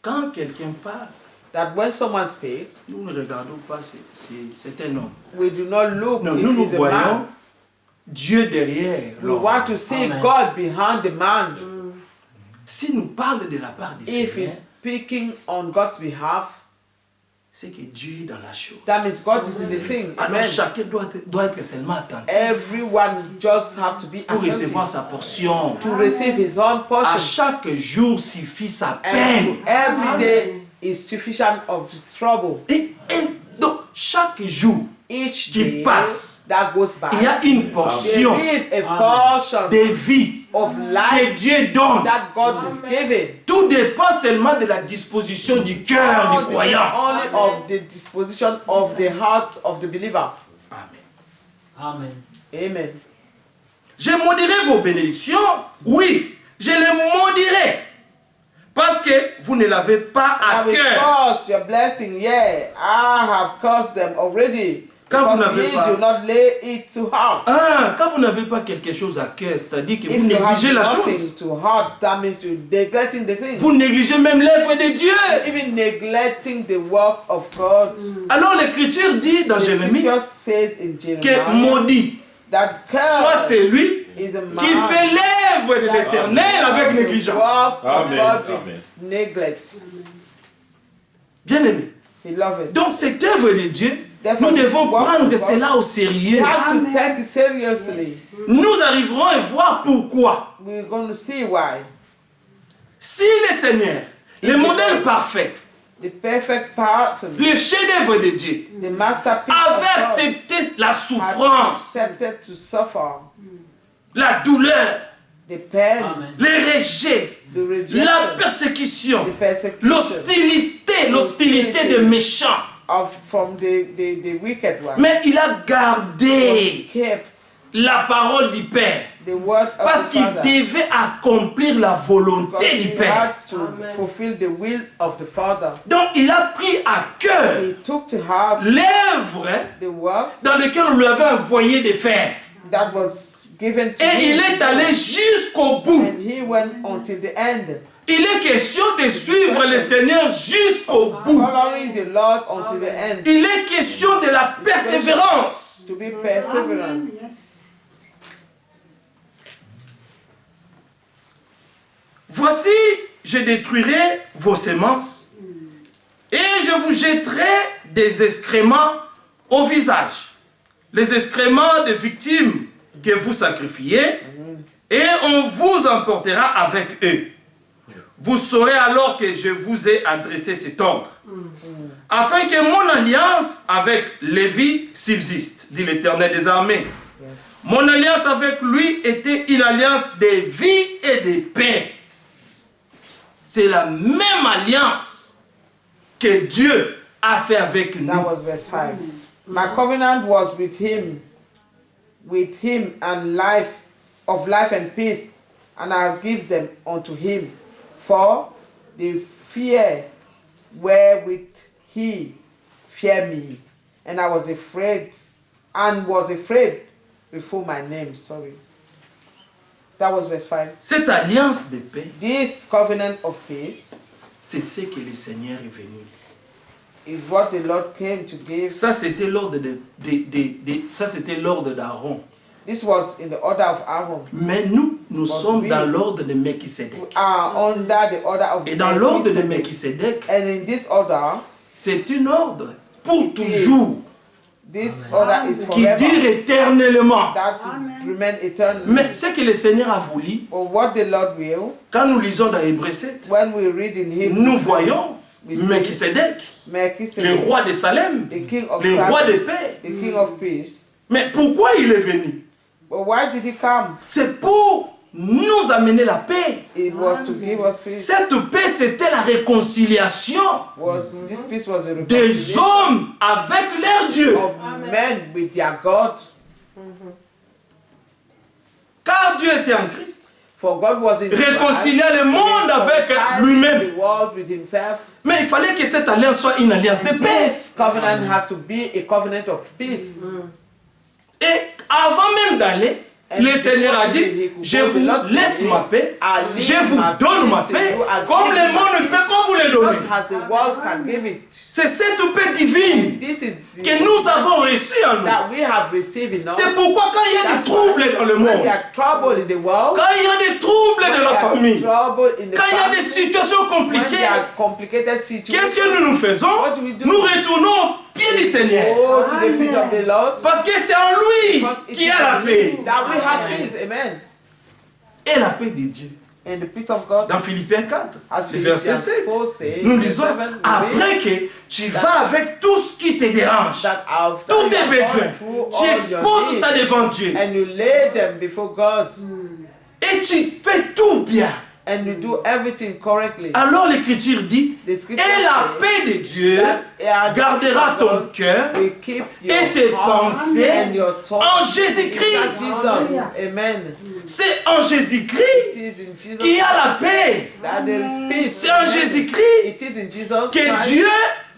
Quand quelqu'un parle, that when someone speaks, nous ne regardons pas c'est un homme. we do not look Non, if nous he's a voyons man. Dieu derrière We l'homme. want to see Amen. God behind the man. S'il nous parle de la part du If Seigneur, he's speaking on God's behalf, c'est que Dieu est dans la chose. that means God is in the thing. Alors Amen. chacun doit être seulement attentif Everyone just have to be pour recevoir attentive sa portion. to receive his own À portion. chaque jour suffit sa And peine. every day is sufficient of the trouble. Et donc, chaque jour Each qui day passe, that goes by, il y a une portion there is a portion de vie of que life Dieu donne. that God is giving. Tout dépend seulement de la disposition du cœur du croyant. Only of the disposition of the heart of the believer. Amen. Amen. Amen. Je maudirai vos bénédictions. Oui, je les maudirai. Parce que vous ne l'avez pas à I will cœur. curse your blessing, yeah. I have cursed them already. Quand vous Because n'avez ye pas- do not lay it to heart. Ah, quand vous n'avez pas quelque chose à cœur, c'est-à-dire que vous If you have négligez la nothing chose. to heart, that means you're neglecting the thing. Vous négligez même l'œuvre de Dieu. Even neglecting the work of God. Alors l'Écriture dit dans The Jérémie scripture says in que Jeremiah maudit that soit curse celui is a man qui fait l'œuvre de l'Éternel avec the négligence. work of Amen. God with Amen. neglect. Bien aimé. Beloved, Donc cette œuvre de Dieu, Therefore, nous devons work prendre of God, cela au we sérieux. have to take it seriously. Nous arriverons à voir pourquoi. We're going to see why. Si le Seigneur, le modèle parfait, the perfect pattern, le chef-d'œuvre de Dieu, the masterpiece avait of God, accepté la had souffrance, accepted to suffer la douleur, the pain, les rejets, the rejection, la persécution, the persecution l'hostilité des méchants. from the wicked one. Mais il a gardé Kept la parole du Père the word of parce the qu'il Father. devait accomplir la volonté Because du he Père. had to fulfill the will of the Father. Donc il a pris à cœur He took to heart l'œuvre the work dans laquelle on lui avait envoyé de faire. that was given to Et him. il est allé jusqu'au bout. And he went until the end. Il est question de suivre le Seigneur jusqu'au bout. Following the Lord until the end. Il est question de la persévérance. To be perseverant. Voici, je détruirai vos semences et je vous jetterai des excréments au visage. Les excréments des victimes que vous sacrifiez et on vous emportera avec eux. Vous saurez alors que je vous ai adressé cet ordre, afin que mon alliance avec Lévi subsiste, dit l'Éternel des armées. Mon alliance avec lui était une alliance de vie et de paix. C'est la même alliance que Dieu a fait avec nous. That was verse 5. My covenant was with him and life and peace, and I'll give them unto him. For the fear wherewith he feared me, and I was afraid before my name. Sorry. That was verse 5. Cette alliance de paix, This covenant of peace c'est ce que le Seigneur est venu. is what the Lord came to give. Ça, c'était l'ordre d'Aaron. This was in the order of Aaron. Mais nous sommes dans l'ordre de Melchisedec. We are under the order of Et dans l'ordre de Melchizedek. Melchisedec, And in this order, c'est un ordre pour toujours, this order is qui forever. dure éternellement. That to remain eternal. Mais ce que le Seigneur a voulu, Or what the Lord will, quand nous lisons dans Hébreux 7, when we read in Hebrews, nous voyons we see Melchisedec, le Melchizedek, roi de Salem, the king of le Salem, roi de paix. the king of peace. Mais pourquoi il est venu? But why did he come? C'est pour nous amener la paix. It was to give us peace. Cette paix, c'était la réconciliation This peace was a des reconciliation hommes avec leur Dieu. of men with their God. Car Dieu était en Christ. For God was in Réconcilier le monde avec reconciling lui-même. the world with himself. Mais il fallait que cette alliance soit une alliance de paix. This covenant had to be a covenant of peace. Et avant même d'aller, le Seigneur a dit, je vous laisse ma paix, je vous donne ma paix, comme le monde ne peut pas vous le donner. Not as the world can give it. C'est cette paix divine This is the que nous avons reçue en nous. that we have received in us. C'est pourquoi quand il y a des That's troubles why dans le when monde, there are trouble in the world, quand il y a des troubles when dans la there are famille, trouble in the quand il y a des family, situations when compliquées, there are complicated qu'est-ce situations, que nous faisons? What do we do? Nous retournons au pied du Seigneur. go to the feet of the Lord. Parce que c'est en lui Because it qu'il y is a la in paix. him that we have peace. Amen. Et la paix de Dieu. And the peace of God, Dans Philippiens 4, as le verset Philippians 7, 4 says, nous verse lisons, 7, we read après que tu vas avec tout ce qui te dérange, that after tous you tes have besoins, gone through tu all your exposes needs, ça devant Dieu. and you lay them before God, Et tu fais tout bien. and you do everything correctly. Alors l'Écriture dit, The et scripture la says paix de Dieu that gardera ton cœur will keep your et tes heart pensées and your thoughts en Jésus-Christ. in Jesus. Amen. C'est en It Jésus-Christ is in Jesus qu'il y a la paix. that there is peace. C'est en Jésus-Christ It is in Jesus que Christ Dieu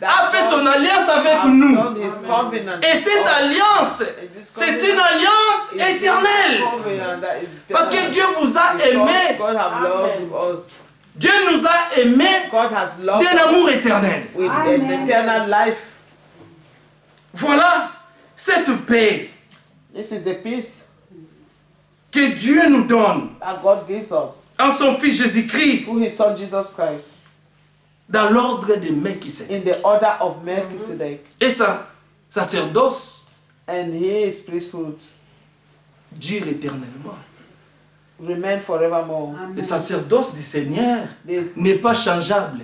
a fait son alliance avec have nous. done his covenant. Et cette alliance, c'est une alliance éternelle. Parce que Dieu vous a aimé. God have loved us. Dieu nous a aimés God has loved d'un us amour éternel. with an eternal life. Voilà cette paix This is the peace que Dieu nous donne that God gives us en son Fils Jésus-Christ through his son Jesus Christ dans l'ordre de Melchisedec. in the order of Melchizedek. Et ça, sacerdoce And his priesthood dure éternellement. remain forevermore. Le sacerdoce du Seigneur The, n'est pas changeable.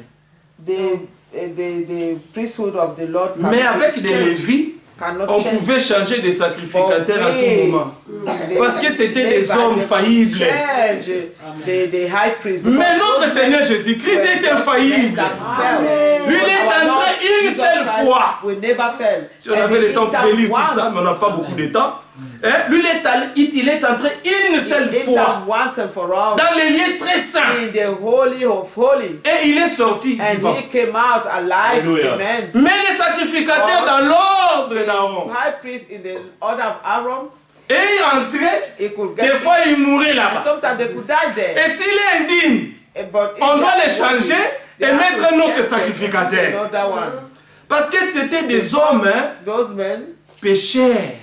the the priesthood of the Lord. Mais avec des Lévites, on pouvait changer des sacrificateurs à tout moment. Parce que c'était des hommes faillibles. Mais notre Seigneur Jésus-Christ est infaillible. Lui, il est entré une seule fois. Si on avait le temps, on pouvait lire tout ça, mais on n'a pas beaucoup de temps. Lui, il est entré une seule fois dans les lieux très saints. Et il est sorti vivant. Mais les sacrificateurs dans l'ordre d'Aaron, et il entrait, des fois il mourait là-bas. Et s'il est indigne, on doit le changer et mettre un autre sacrificateur. Parce que c'était des hommes pécheurs.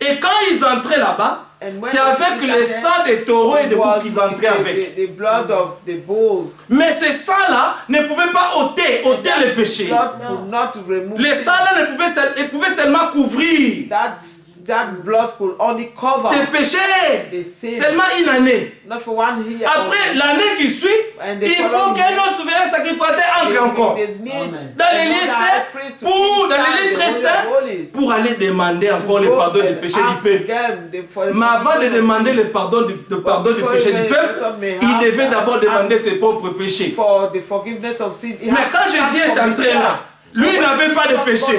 Et quand ils entraient là-bas, c'est avec le sang des taureaux et des boucs qu'ils entraient avec. Mais ces sangs-là ne pouvaient pas ôter les péchés. Les sangs-là ne pouvaient seulement couvrir des péchés seulement une année. Après l'année qui suit, il faut qu'un autre souverain sacrificateur entre encore dans les lieux saints, dans les lieux très saints, pour aller demander encore le pardon du péché du peuple. Mais avant de demander le pardon du péché du peuple, il devait d'abord demander ses propres péchés. Mais quand Jésus est entré là, lui n'avait pas de péché.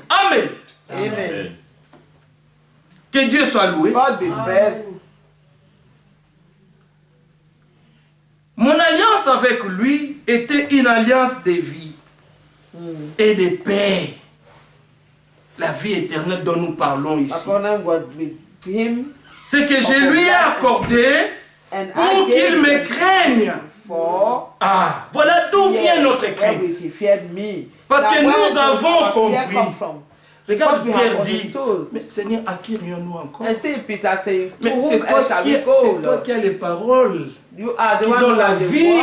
Amen. Amen. Que Dieu soit loué. Mon alliance avec lui était une alliance de vie et de paix. La vie éternelle dont nous parlons ici. C'est que je lui ai accordé pour qu'il me craigne. Ah, voilà d'où vient notre crainte. Parce que nous avons compris. Regarde, Pierre dit, mais Seigneur, à qui rions-nous encore? Mais c'est toi qui as les paroles qui donnent la vie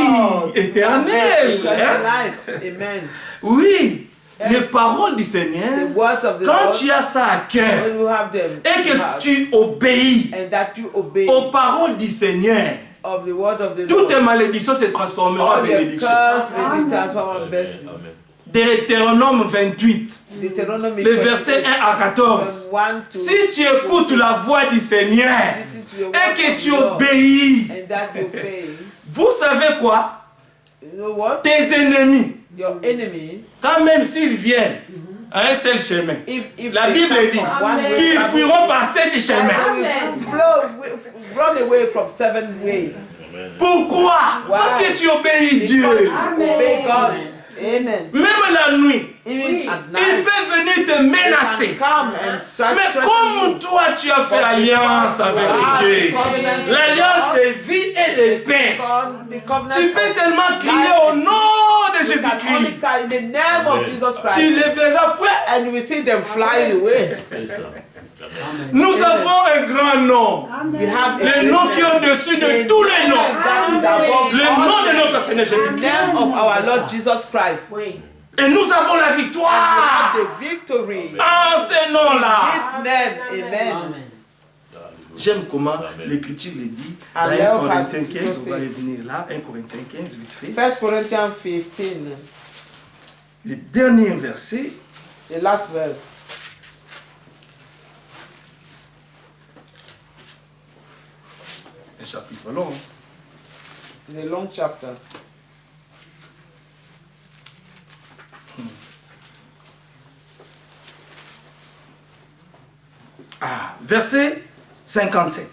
éternelle. Hein? Oui, les paroles du Seigneur, quand tu as ça à cœur et que tu obéis aux paroles du Seigneur, toutes tes malédictions se transformeront en bénédictions. Deutéronome 28, le verset 1 à 14. Si tu écoutes la voix du Seigneur et que tu obéis, vous savez quoi? Tes ennemis, quand même s'ils viennent à un seul chemin, la Bible dit qu'ils fuiront par 7 chemins. Pourquoi? Parce que tu obéis Dieu. Amen. Même la nuit, il peut venir te menacer. Mais comme toi tu as fait alliance avec Dieu, l'alliance de vie et de paix, tu peux seulement crier au nom de Jésus-Christ. Tu les verras Nous avons un grand nom. Le nom qui est au-dessus de tous les noms. Le nom de notre Seigneur Jésus-Christ. Et nous avons la victoire. En ce nom-là. J'aime comment l'Écriture le dit. Dans 1 Corinthiens 15, on va revenir là. 1 Corinthiens 15, vite fait. 1 Corinthians 15. Le dernier verset. The last verse. Un chapitre long. The long chapter. Verset 57.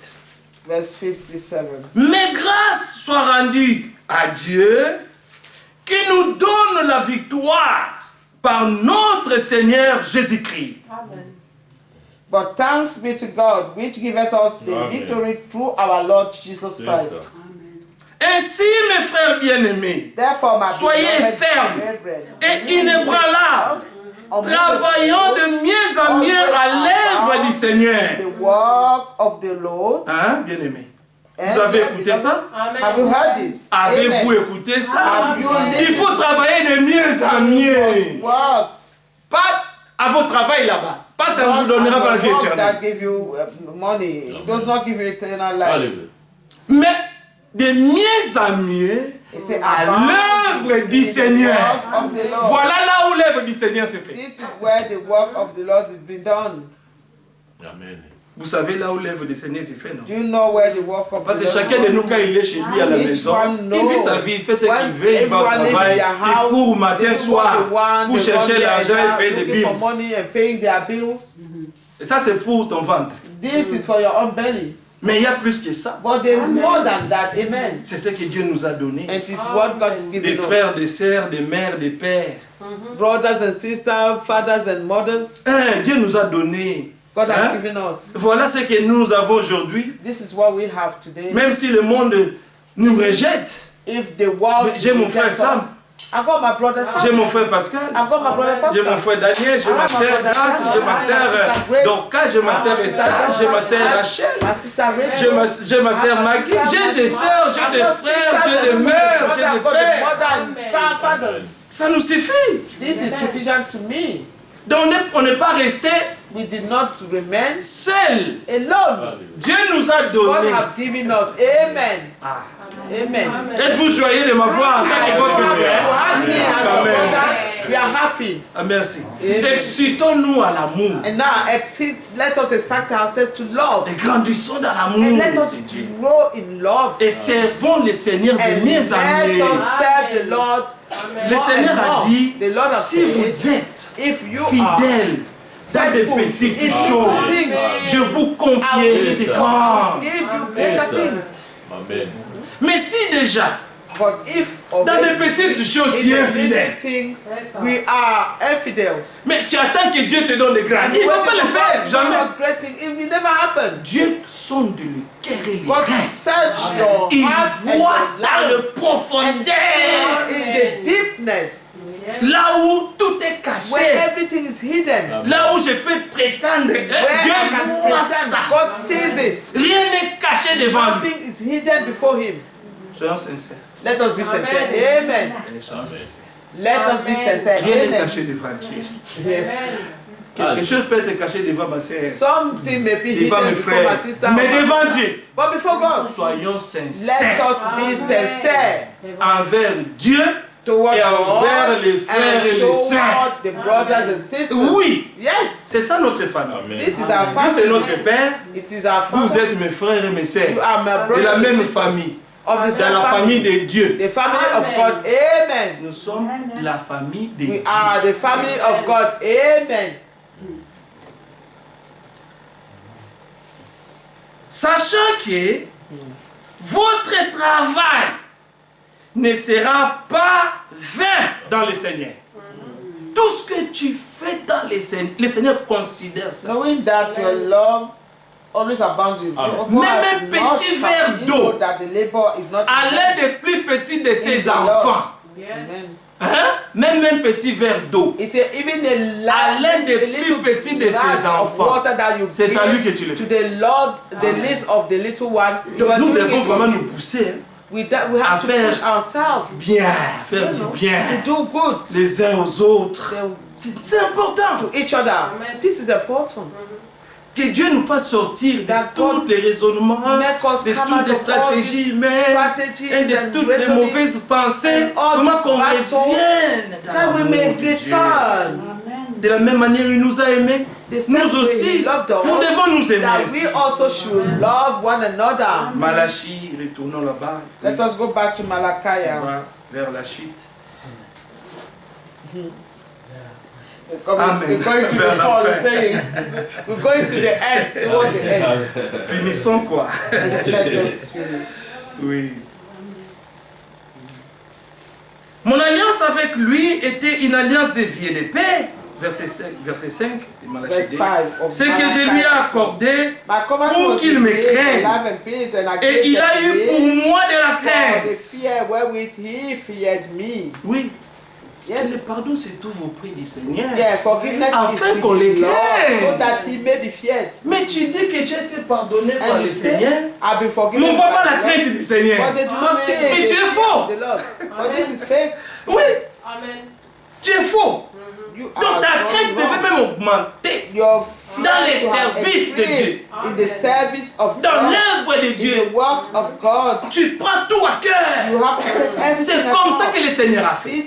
Verse 57. Mais grâce soit rendue à Dieu qui nous donne la victoire par notre Seigneur Jésus-Christ. Amen. But thanks be to God, which giveth us the victory through our Lord Jesus Christ. Ainsi, mes frères bien-aimés, soyez fermes et inébranlables, travaillant de mieux en mieux à l'œuvre du Seigneur. Hein, bien-aimés? Vous avez écouté ça? Avez-vous écouté ça? Il faut travailler de mieux en mieux. Pas à votre travail là-bas. Pas ça ne vous donnera pas la vie éternelle. Mais de mieux en mieux à l'œuvre du Seigneur. Voilà là où l'œuvre du Seigneur se fait. This is where the work of the Lord is being done. Amen. Vous savez là où l'œuvre du Seigneur se fait, non? Do you know where the work of Parce que the Lord chacun de nous, quand il est chez lui à la maison, il vit sa vie, il fait ce qu'il veut, il va au travail, il court matin, soir pour chercher l'argent et payer des bills. Et ça, c'est pour ton ventre. This is for your own belly. Mais il y a plus que ça. But there is more than that. Amen. C'est ce que Dieu nous a donné. And it is what God is giving des frères, des sœurs, des mères, des pères. Brothers and sisters, fathers and mothers. Dieu nous a donné. God has given us. Voilà ce que nous avons aujourd'hui. This is what we have today. Même si le monde nous rejette. If the world j'ai mon frère Sam. I've got my brother Sam. J'ai mon frère Pascal. I've got my brother Pascal. J'ai mon frère Daniel. J'ai ma sœur Grace. J'ai ma sœur Dorcas. J'ai ma sœur Esther. J'ai ma sœur Rachel. J'ai ma sœur Maggie. J'ai des sœurs, j'ai des frères, j'ai des mères, j'ai des pères. Ça nous suffit. This is sufficient to me. Donc on n'est pas resté seul. Alone. Dieu nous a donné. God has given us. Amen. Amen. Êtes-vous joyeux de m'avoir? Amen. We are happy. Merci. Excitons-nous à l'amour. And now, let us excite ourselves to love. Et grandissons dans l'amour. And let us grow in love. Et servons le Seigneur de mieux en mieux. Let us serve the Lord. Le Seigneur a dit, si vous êtes fidèles dans des petites choses, je vous confierai des grandes. Mais si déjà, dans des petites choses, tu es fidèle, mais tu attends que Dieu te donne les grandes. Il ne va pas le faire, jamais. Dieu sonde le cœur et les reins. Il voit dans le profondeur, là où tout est caché, là où je peux prétendre, Dieu voit ça. Rien n'est caché devant lui. Soyons sincères. Let us be sincere. Amen. Let us be sincere. Rien n'est caché devant Dieu. Yes. Quelque chose peut être caché devant ma sœur, something may be devant mes frères, mais devant Dieu. But before God, soyons sincères. Let us be sincere envers Dieu et envers les frères et les sœurs. The brothers and sisters. Oui. Yes. C'est ça notre famille. This is our family. C'est notre père. It is our family. Vous êtes mes frères et mes sœurs. You are my brothers de la même famille. Dans la famille de Dieu. The family of God. Amen. Nous sommes la famille de Dieu. We are the family of God. Amen. Sachant que votre travail ne sera pas vain dans le Seigneur. Tout ce que tu fais dans le Seigneur considère ça. Knowing that your love always abounds in you. Même un petit verre d'eau à l'aide des plus petits de ses enfants. Hein? Même un petit verre d'eau à l'aide des plus petits de ses enfants. C'est à lui que tu le fais. Donc nous devons vraiment nous pousser. à faire bien, faire du bien les uns aux autres. C'est important. To each other. This is important. Que Dieu nous fasse sortir de tous les raisonnements, de toutes les stratégies humaines et de toutes les mauvaises pensées. Comment qu'on revienne dans l'amour de Dieu. De la même manière, il nous a aimés. Nous aussi, nous devons nous aimer. Malachie, retournons là-bas. Let us go back to Malachi. Vers la chute. We're going to the fall, saying, we're going to the end, toward the end. Finissons quoi? Let us finish. Oui. Mon alliance avec lui était une alliance de vie et de paix. Verset 5 de Malachie. Ce que je lui ai accordé pour qu'il me craigne. Et il a eu pour moi de la crainte. Oui. Yes. Le pardon se trouve auprès du Seigneur. Yeah, forgiveness afin qu'on les craigne. So that he may be feared. Mais tu dis que tu as été pardonné par le Seigneur. Mais on ne voit pas la crainte du Seigneur. But they do not say mais tu es faux. But this is fake. Oui. Amen. Tu es faux. Donc ta crainte devait même augmenter dans les services de Dieu, dans l'œuvre de Dieu. Tu prends tout à cœur. C'est comme ça que le Seigneur a fait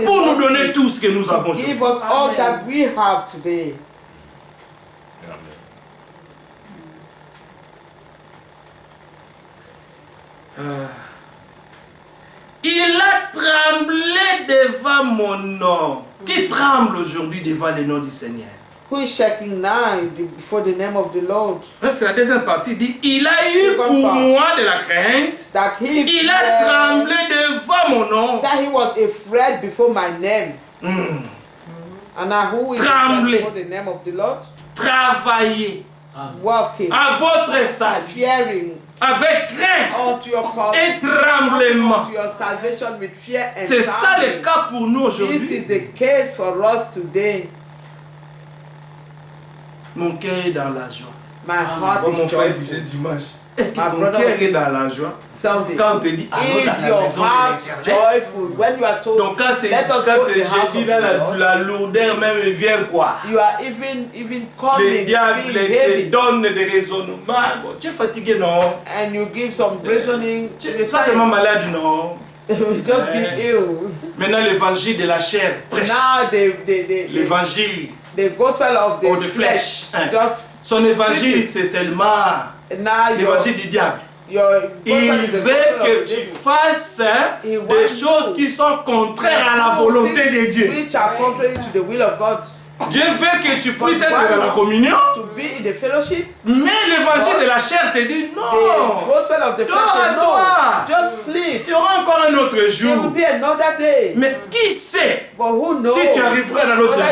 pour nous donner tout ce que nous avons aujourd'hui. Il a tremblé devant mon nom. Qui tremble aujourd'hui devant le nom du Seigneur? Who is shaking now before the name of the Lord? Parce que la deuxième partie dit, il a eu pour moi de la crainte. Il a tremblé devant mon nom. That he was afraid before my name. And now who is afraid before the name of the Lord? Travailler. Working. À votre salut. Fearing. Avec crainte et tremblement. C'est ça le cas pour nous aujourd'hui. This is the case for us today. Mon cœur est dans la joie. My heart is joyful. Dimanche. Est-ce que ton cœur est dans la joie? Quand on te dit allons dans la maison de l'Éternel. Donc quand c'est jeudi, la lourdeur même vient quoi? Le diable te donne des raisonnements. Bon, tu es fatigué, non? And you give some reasoning. Ça c'est mon malade, non? Just be ill. Maintenant l'évangile de la chair prêche. L'évangile the gospel of the flesh. Son évangile c'est seulement l'évangile du diable. Il veut que tu fasses des choses qui sont contraires à la volonté de Dieu. Dieu veut que tu puisses être dans la communion. Mais l'évangile de la chair te dit non. Dors-toi. Il y aura encore un autre jour. Mais qui sait si tu arriveras dans l'autre jour?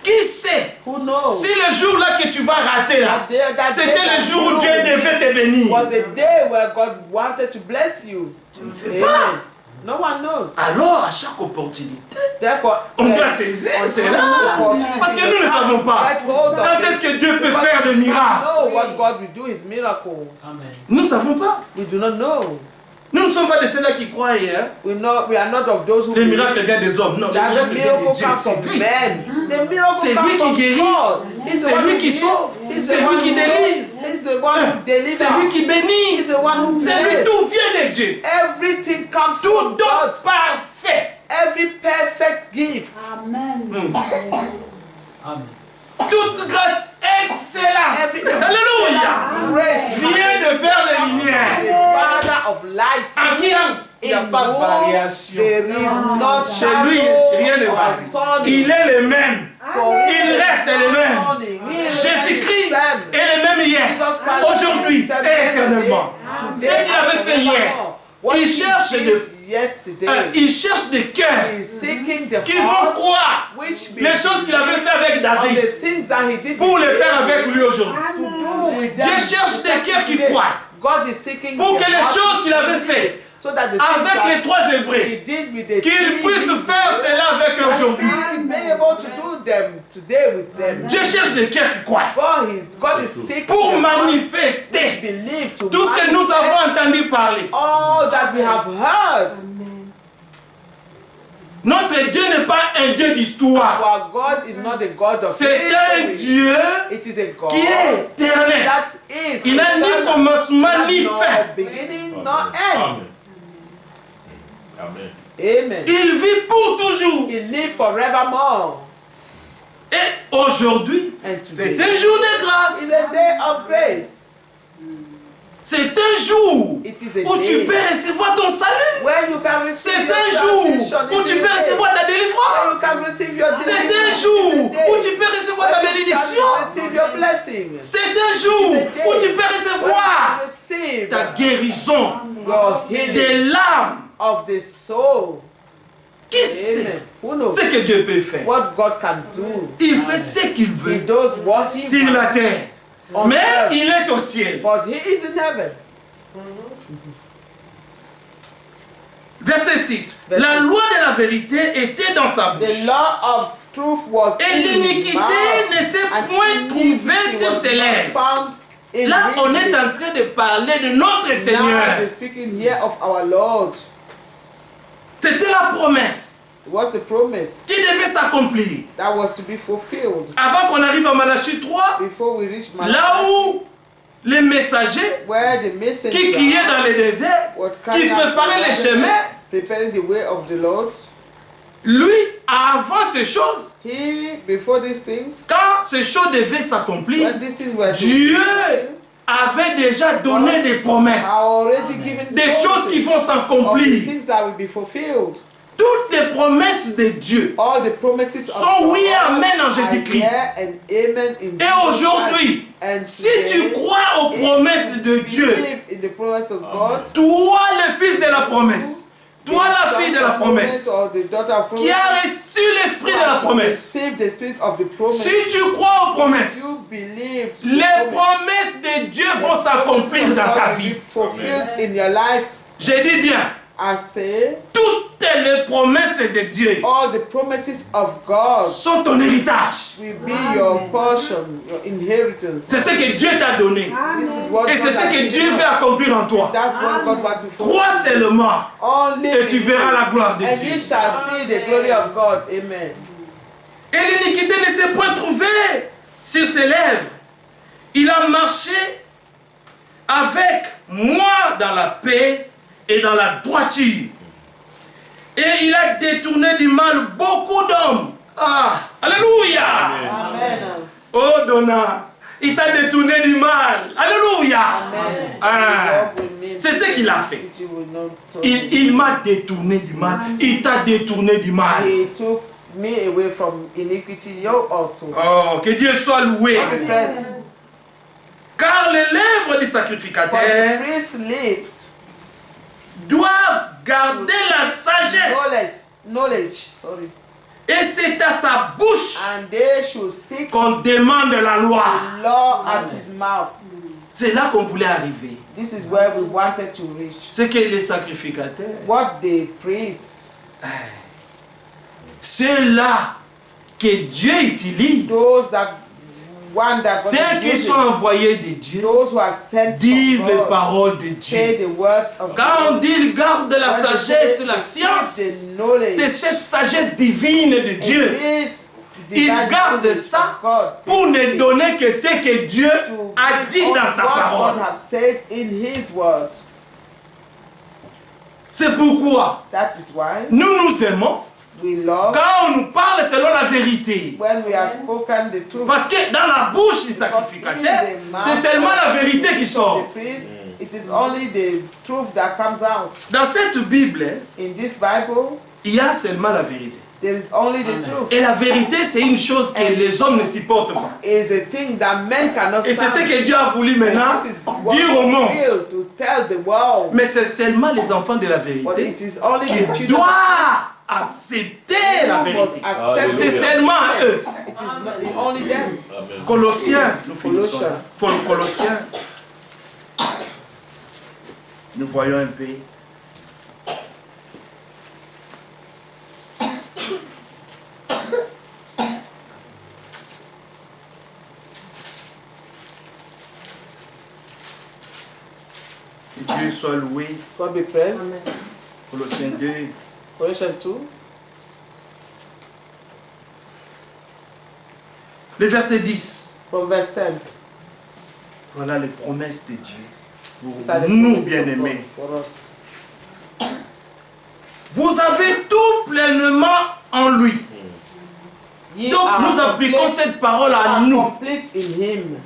Qui sait si le jour là que tu vas rater là, c'était le jour où Dieu devait te bénir? Je ne sais pas. No one knows. Alors, à chaque opportunité, on doit saisir cela. Parce que nous ne savons pas quand est-ce que Dieu peut faire des miracles. Nous ne savons pas. Nous ne sommes pas de ceux-là qui croient. Hein? Les miracles viennent des hommes. Non, les miracles viennent de Dieu. C'est lui qui guérit. C'est lui qui sauve. C'est lui qui délivre. C'est lui qui bénit. C'est lui, tout vient de Dieu. Everything comes tout from God. Parfait. Every perfect gift. Amen. Amen. Toute grâce excellente. Alléluia. Vient de Père de lumière. Father of light. En qui il n'y a pas de variation. Chez lui, rien ne varie. Il est le même. Il reste le même. Jésus-Christ est le même hier, aujourd'hui et éternellement. Ce qu'il avait fait hier, il cherche des cœurs qui vont croire les choses qu'il avait fait avec David pour les faire avec lui aujourd'hui. Dieu cherche des cœurs qui croient pour que les choses qu'il avait fait avec les trois Hébreux, qu'il puisse faire cela avec eux aujourd'hui. Dieu cherche des cœurs qui croient pour manifester tout ce que nous avons entendu parler. Notre Dieu n'est pas un Dieu d'histoire. C'est un Dieu qui est éternel. Il n'a ni commencement ni fin. Amen. Il vit pour toujours. Il live forevermore. Et aujourd'hui, c'est un jour de grâce. It's a day of grace. C'est un jour où tu peux recevoir ton salut. C'est un jour où tu peux recevoir ta délivrance. C'est un jour où tu peux recevoir ta bénédiction. C'est un jour où tu peux recevoir ta guérison de l'âme. Of the soul. Qui sait ce que Dieu peut faire? What God can do. Il fait ce qu'il veut sur la terre. Mais il est au ciel. But he is in heaven. Verset 6. La loi de la vérité était dans sa bouche. The law of truth was et l'iniquité ne s'est point trouvée sur ses lèvres. Là, on est en train de parler de notre Seigneur. C'était la promesse. It was the promise Qui devait s'accomplir. that was to be fulfilled. Avant qu'on arrive à Malachie 3, Before we reach là où les messagers where the qui messenger criaient dans les déserts, was qui préparaient les chemins, preparing the way of the Lord, lui, avant ces choses, he, before these things, quand ces choses devaient s'accomplir, when these things were to Dieu be avait déjà donné des promesses, already given des choses qui vont of the s'accomplir. things that will be fulfilled. Toutes les promesses de Dieu All the promises sont of oui et God amen en are Jésus-Christ. yeah and amen in Et Jesus aujourd'hui, Christ. And si today, tu crois aux if promesses de you Dieu, believe in the promise of God, toi le fils de la promesse, toi la fille de la promesse, or the daughter of qui a reçu l'esprit de la promesse, receive the spirit of the promise, si tu crois aux promesses, you believe les promesses de Dieu vont s'accomplir dans ta vie. Fulfilled in your life. Je dis bien, I say, toutes les promesses de Dieu all the promises of God sont ton héritage. will be your portion, your inheritance. C'est ce que Dieu t'a donné. This is what Et c'est God ce has que given Dieu us. veut accomplir en toi. That's what God wants to fulfill. Crois seulement Only et tu verras la gloire de and Dieu. you shall see the glory of God. Amen. Et l'iniquité ne s'est point trouvée sur ses lèvres. Il a marché avec moi dans la paix et dans la droiture. Et il a détourné du mal beaucoup d'hommes. Ah, alléluia. Amen. Oh Donna, il t'a détourné du mal. Alléluia. Amen. Ah, c'est ce qu'il a fait. Il m'a détourné du mal. Il t'a détourné du mal. He took me away from iniquity, you also. Oh, que Dieu soit loué. Praise. Car les lèvres du For sacrificateur the priest's lips, doivent garder la sagesse. knowledge, sorry. Et c'est à sa bouche And they should seek qu'on demande la loi. the law at his mouth. C'est là qu'on voulait arriver. This is where we wanted to reach. C'est que les sacrificateurs, What the priests, ceux-là que Dieu utilise, those that want that God ceux is qui using, sont envoyés de Dieu, those who are sent disent from les God, paroles de say Dieu. the words of Quand on God. dit il garde la When they sagesse, say la they science, keep the knowledge, c'est cette sagesse divine de it Dieu. is the Il divine garde knowledge ça of God pour ne donner que ce que Dieu to a give dit us dans sa what parole. God have said in His word. C'est pourquoi That is why nous aimons we love quand on nous parle selon la vérité. when we have spoken the truth. Parce que dans la bouche du sacrificateur, c'est seulement la vérité qui sort. The priest, it is only the truth that comes out. Dans cette Bible, In this Bible, il y a seulement la vérité. there is only the truth. Et la vérité, c'est une chose que les hommes ne supportent pas. Is a thing that men cannot Et c'est ce stand. que Dieu a voulu maintenant And this is what dire au God monde. will to tell the world. Mais c'est seulement les enfants de la But vérité it is only qui the children doivent accepter la who must vérité. accept C'est it. seulement eux. It is not only them. Colossiens, nous finissons. Colossiens. Pour le Colossiens, nous voyons un peu. Que Dieu soit loué. God be praised. Colossiens 2. Colossians 2. Le verset 10. From verse 10. Voilà les promesses de Dieu pour These are the nous, promises of bien-aimés. God for us. Vous avez tout pleinement en lui. Ye Donc are nous appliquons complete- cette parole à are nous. complete in Him.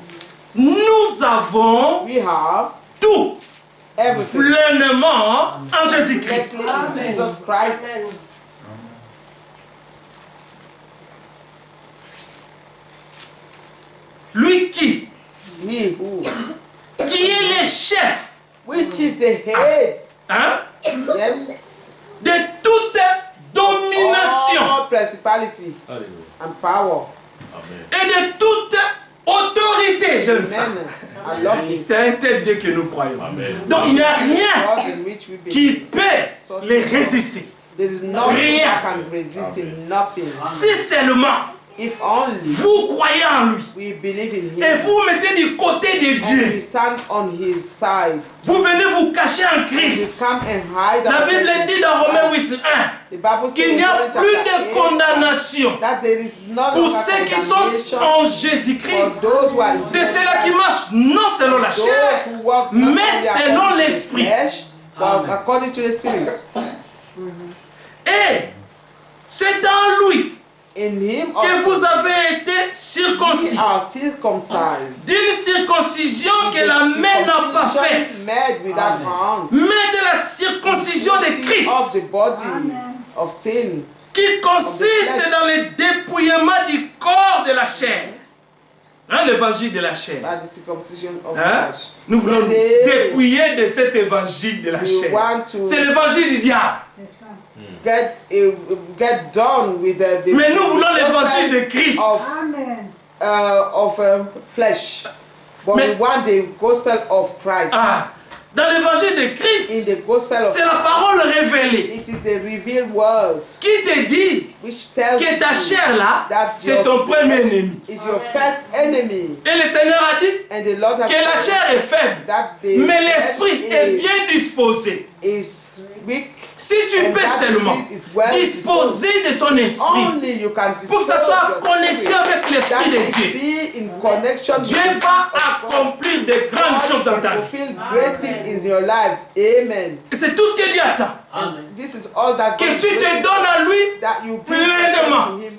Nous avons We have tout everything pleinement en Jésus-Christ. completely in Jesus Christ. Lui qui He who, est le chef, which is the head, hein, yes, de toute domination all principality and power. et de toute autorité. J'aime ça. Amen. I love it. C'est un tel Dieu que nous croyons. Donc il n'y a rien God in which we qui believe. peut les résister. There is nothing Rien. that can resist Him. Nothing. Si seulement If only vous croyez en lui we believe in him, et vous vous mettez du côté de and we Dieu, stand on his side, vous venez vous cacher en we Christ. come and hide La Bible ourselves dit dans Romains 8:1 The Bible qu'il says n'y in a Romans plus chapter de 8 condamnation that there is no pour longer ceux qui sont condemnation en for Jésus-Christ, those who are in de Jesus ceux-là qui Christ, marchent non selon la those chair, who walk not mais only selon according to the l'esprit. flesh, but according to the Spirit. Et c'est dans lui In him que vous also avez été we circoncis. are circumcised. D'une circoncision que la main n'a pas faite, Made without hand. mais de la circoncision de Christ, Of the body of sin. qui consiste dans le dépouillement du corps de la chair. Hein, l'évangile de la chair. By the circumcision of Hein? flesh. Nous voulons nous Indeed, dépouiller de cet évangile de la we chair. want to C'est l'évangile du diable. get done with the Mais nous voulons l'évangile de gospel Christ. of flesh. But Mais- we want the gospel of Christ. Ah, dans l'évangile de In Christ, the gospel of c'est la parole révélée it is the revealed word qui te dit which tells que ta you chair là, that c'est your ton premier flesh ennemi. is your first enemy. Et le Seigneur a dit And the Lord has que la said chair est faible, that the mais flesh l'esprit est bien disposé. is weak. Si tu And peux that seulement spirit is well disposer de ton esprit Only you can pour que ça dispose soit en your connexion spirit. avec l'esprit That de it Dieu, be in connection Dieu with the va Spirit of God. accomplir de grandes choses dans ta vie. Fulfill great things in your life. Amen. Et c'est tout ce que Dieu attend. And this is all that Que God tu is te waiting donnes à lui, for, that you bring pleinement. to him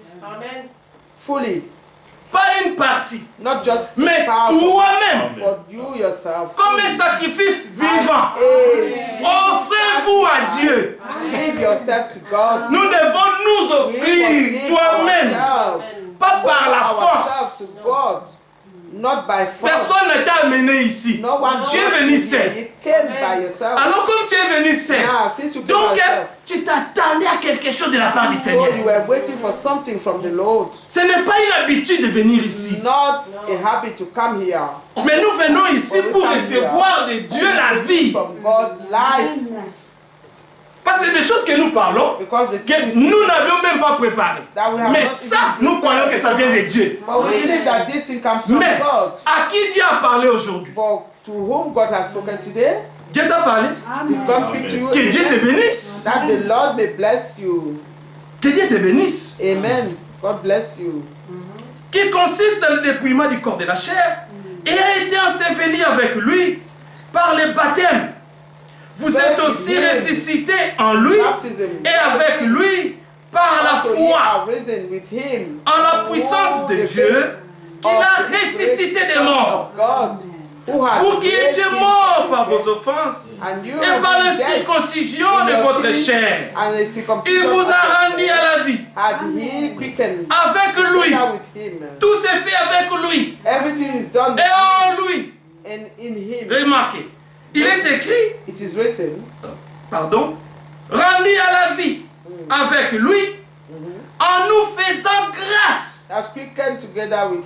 fully, pas une partie, not just mais part, toi-même, but you yourself. comme un sacrifice vivant. Amen. Offrez-vous à Dieu. Give yourself to God. Nous devons nous We must offrir give toi-même, ourselves, pas par la offer ourselves force. to God, not by force. Personne ne t'a amené ici. No one Tu es forced venu you. seul. You came by yourself. Alors comme tu es venu seul, Now, since you came donc by yourself, tu t'attendais à quelque chose de la part du so Seigneur. you were waiting for something from the Lord. Ce n'est pas une habitude de venir ici. Not a habit to come here. Mais nous venons ici pour recevoir de Dieu la vie. From God, life. Parce que c'est des choses que nous parlons, Because the que things nous n'avions même pas préparées. that we have Mais not ça, even nous croyons que ça vient de Dieu. But we believe that this thing comes from Mais God. à qui Dieu a parlé aujourd'hui? But to whom God has spoken today, Dieu t'a parlé. did God speak to you? Que Dieu te Amen. bénisse. That the Lord may bless you. Que Dieu te bénisse. Amen. God bless you. Qui consiste dans le dépouillement du corps de la chair et a été enseveli avec lui par le baptême. Vous êtes aussi ressuscités en lui Baptism. et avec lui par la Also, ye foi are risen with him. en la puissance de Dieu qu'il a ressuscité des morts. Vous qui étiez morts par vos offenses et par la circoncision de votre chair, il vous a rendu à la vie. Avec lui, tout s'est fait avec lui et en lui. Remarquez, il est écrit, pardon, rendu à la vie avec lui en nous faisant grâce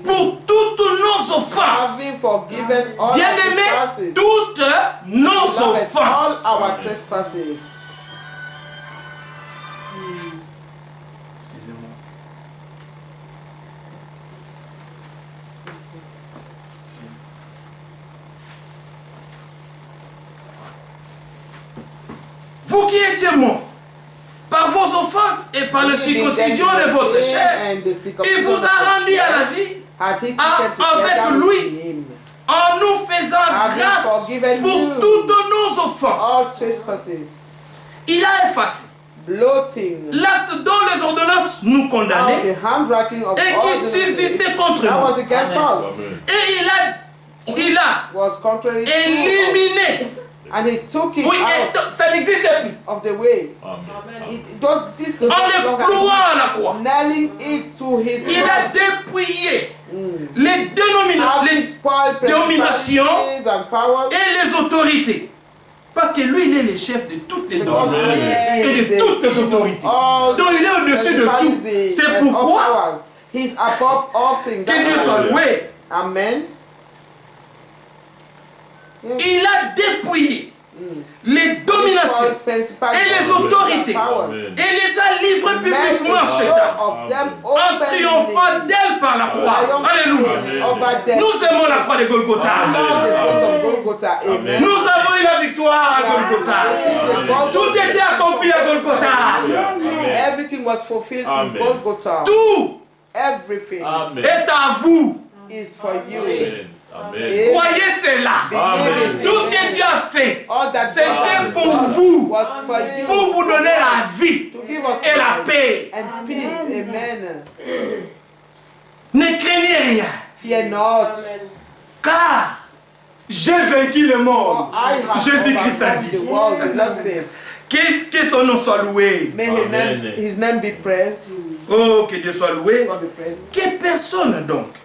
pour toutes nos offenses. Bien-aimés, toutes nos offenses. Excusez-moi. Vous qui étiez morts par vos offenses et par la circoncision de votre chair, il vous a rendu à la vie avec lui en nous faisant grâce pour toutes nos offenses. Il a effacé l'acte dont les ordonnances nous condamnaient et qui subsistait contre nous. Et il a éliminé. Oui, ça n'existe plus. En le clouant à la croix, il a dépouillé les dominations et les autorités. Parce que lui, il est le chef de toutes les dominations et de toutes les autorités. Donc il est au-dessus de tout. C'est pourquoi que Dieu soit loué. Amen. Il a dépouillé les dominations et les autorités et les a livrées publiquement à Satan en triomphant d'elle par la croix. Alléluia. Nous aimons la croix de Golgotha. Nous avons eu la victoire à Golgotha. Tout était accompli à Golgotha. Everything was fulfilled in Golgotha. Tout est à vous. Is for you. Amen. Croyez cela. Amen. Tout ce que Dieu a fait, c'était pour vous donner la vie et la paix. And peace. Amen. Ne craignez rien. Fear not. Car j'ai vaincu le monde. Jésus-Christ a dit. Que son nom soit loué. May his name be praised. Oh, que Dieu soit loué. Que personne donc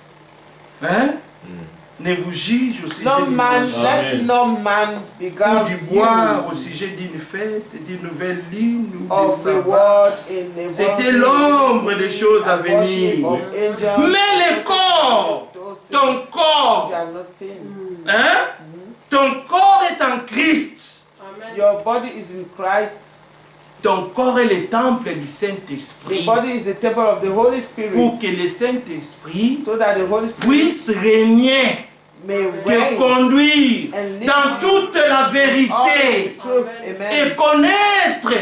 ne vous juge au sujet let no man be ou du bois au sujet d'une fête, d'une nouvelle lune ou de sabbat. C'était l'ombre des choses à venir. Mais le corps, ton corps, ton corps est en Christ. Your body is in Christ. Ton corps est le temple du Saint-Esprit. The body is the temple of the Holy Spirit. Pour que le Saint-Esprit puisse puisse régner, te conduire dans toute la vérité et connaître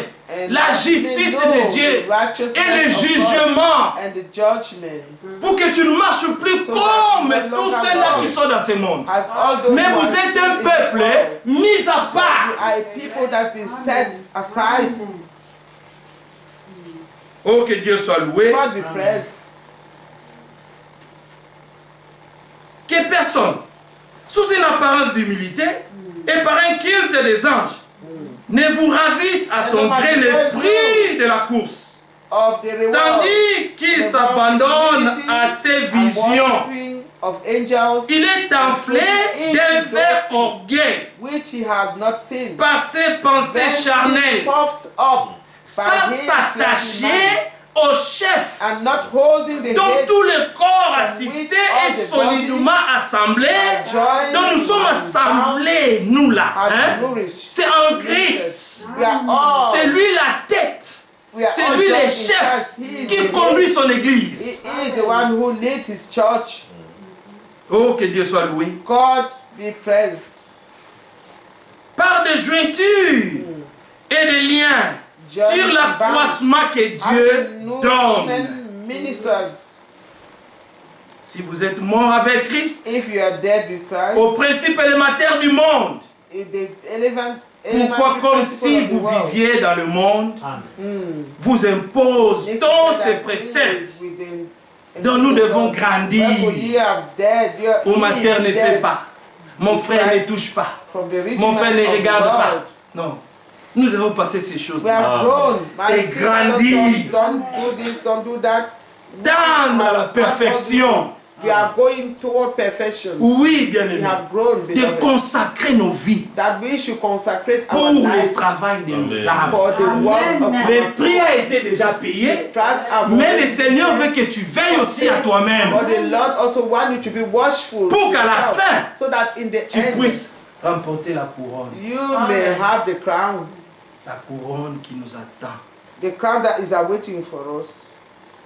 la justice de Dieu et le jugement, pour que tu ne marches plus comme tous ceux-là qui sont dans ce monde. Mais vous êtes un peuple mis à part. Oh, que Dieu soit loué. Que personne, sous une apparence d'humilité et par un culte des anges, ne vous ravisse à son gré le prix de la course, tandis qu'il s'abandonne à ses visions. Il est enflé d'un vert orgueil par ses pensées charnelles, sans s'attacher au chef, dont tout le corps assisté est solidement assemblé, dont nous sommes assemblés, nous là. C'est en Christ. C'est lui la tête. C'est lui le chef qui conduit son église. Oh, que Dieu soit loué. God be praised. Par des jointures et des liens, sur l'accroissement que Dieu donne. Si vous êtes mort avec Christ, au principe élémentaire du monde, pourquoi, comme si vous viviez dans le monde, vous impose tous ces préceptes dont nous devons grandir? Oh, ma sœur ne fait pas, mon frère ne touche pas, mon frère ne regarde pas. Non. Nous devons passer ces choses-là et grandir dans la perfection. Oui, bien aimé, de consacrer nos vies pour le travail de nos âmes. Le prix a été déjà payé, mais le Seigneur veut que tu veilles aussi à toi-même pour qu'à la fin, tu puisses remporter la couronne. La couronne qui nous attend. The crown that is awaiting for us.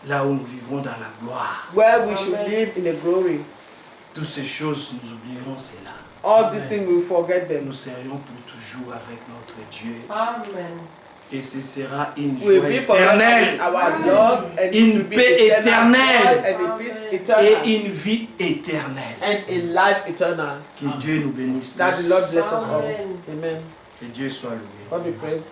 Là où nous vivrons dans la gloire. Where we should live in the glory. Toutes ces choses, nous oublierons cela. All these things we forget them. Nous serions pour toujours avec notre Dieu. Amen. Et ce sera une joie éternelle, une paix éternelle et une vie éternelle. Que Dieu nous bénisse tous. Amen. Que Dieu soit loué. God be praised.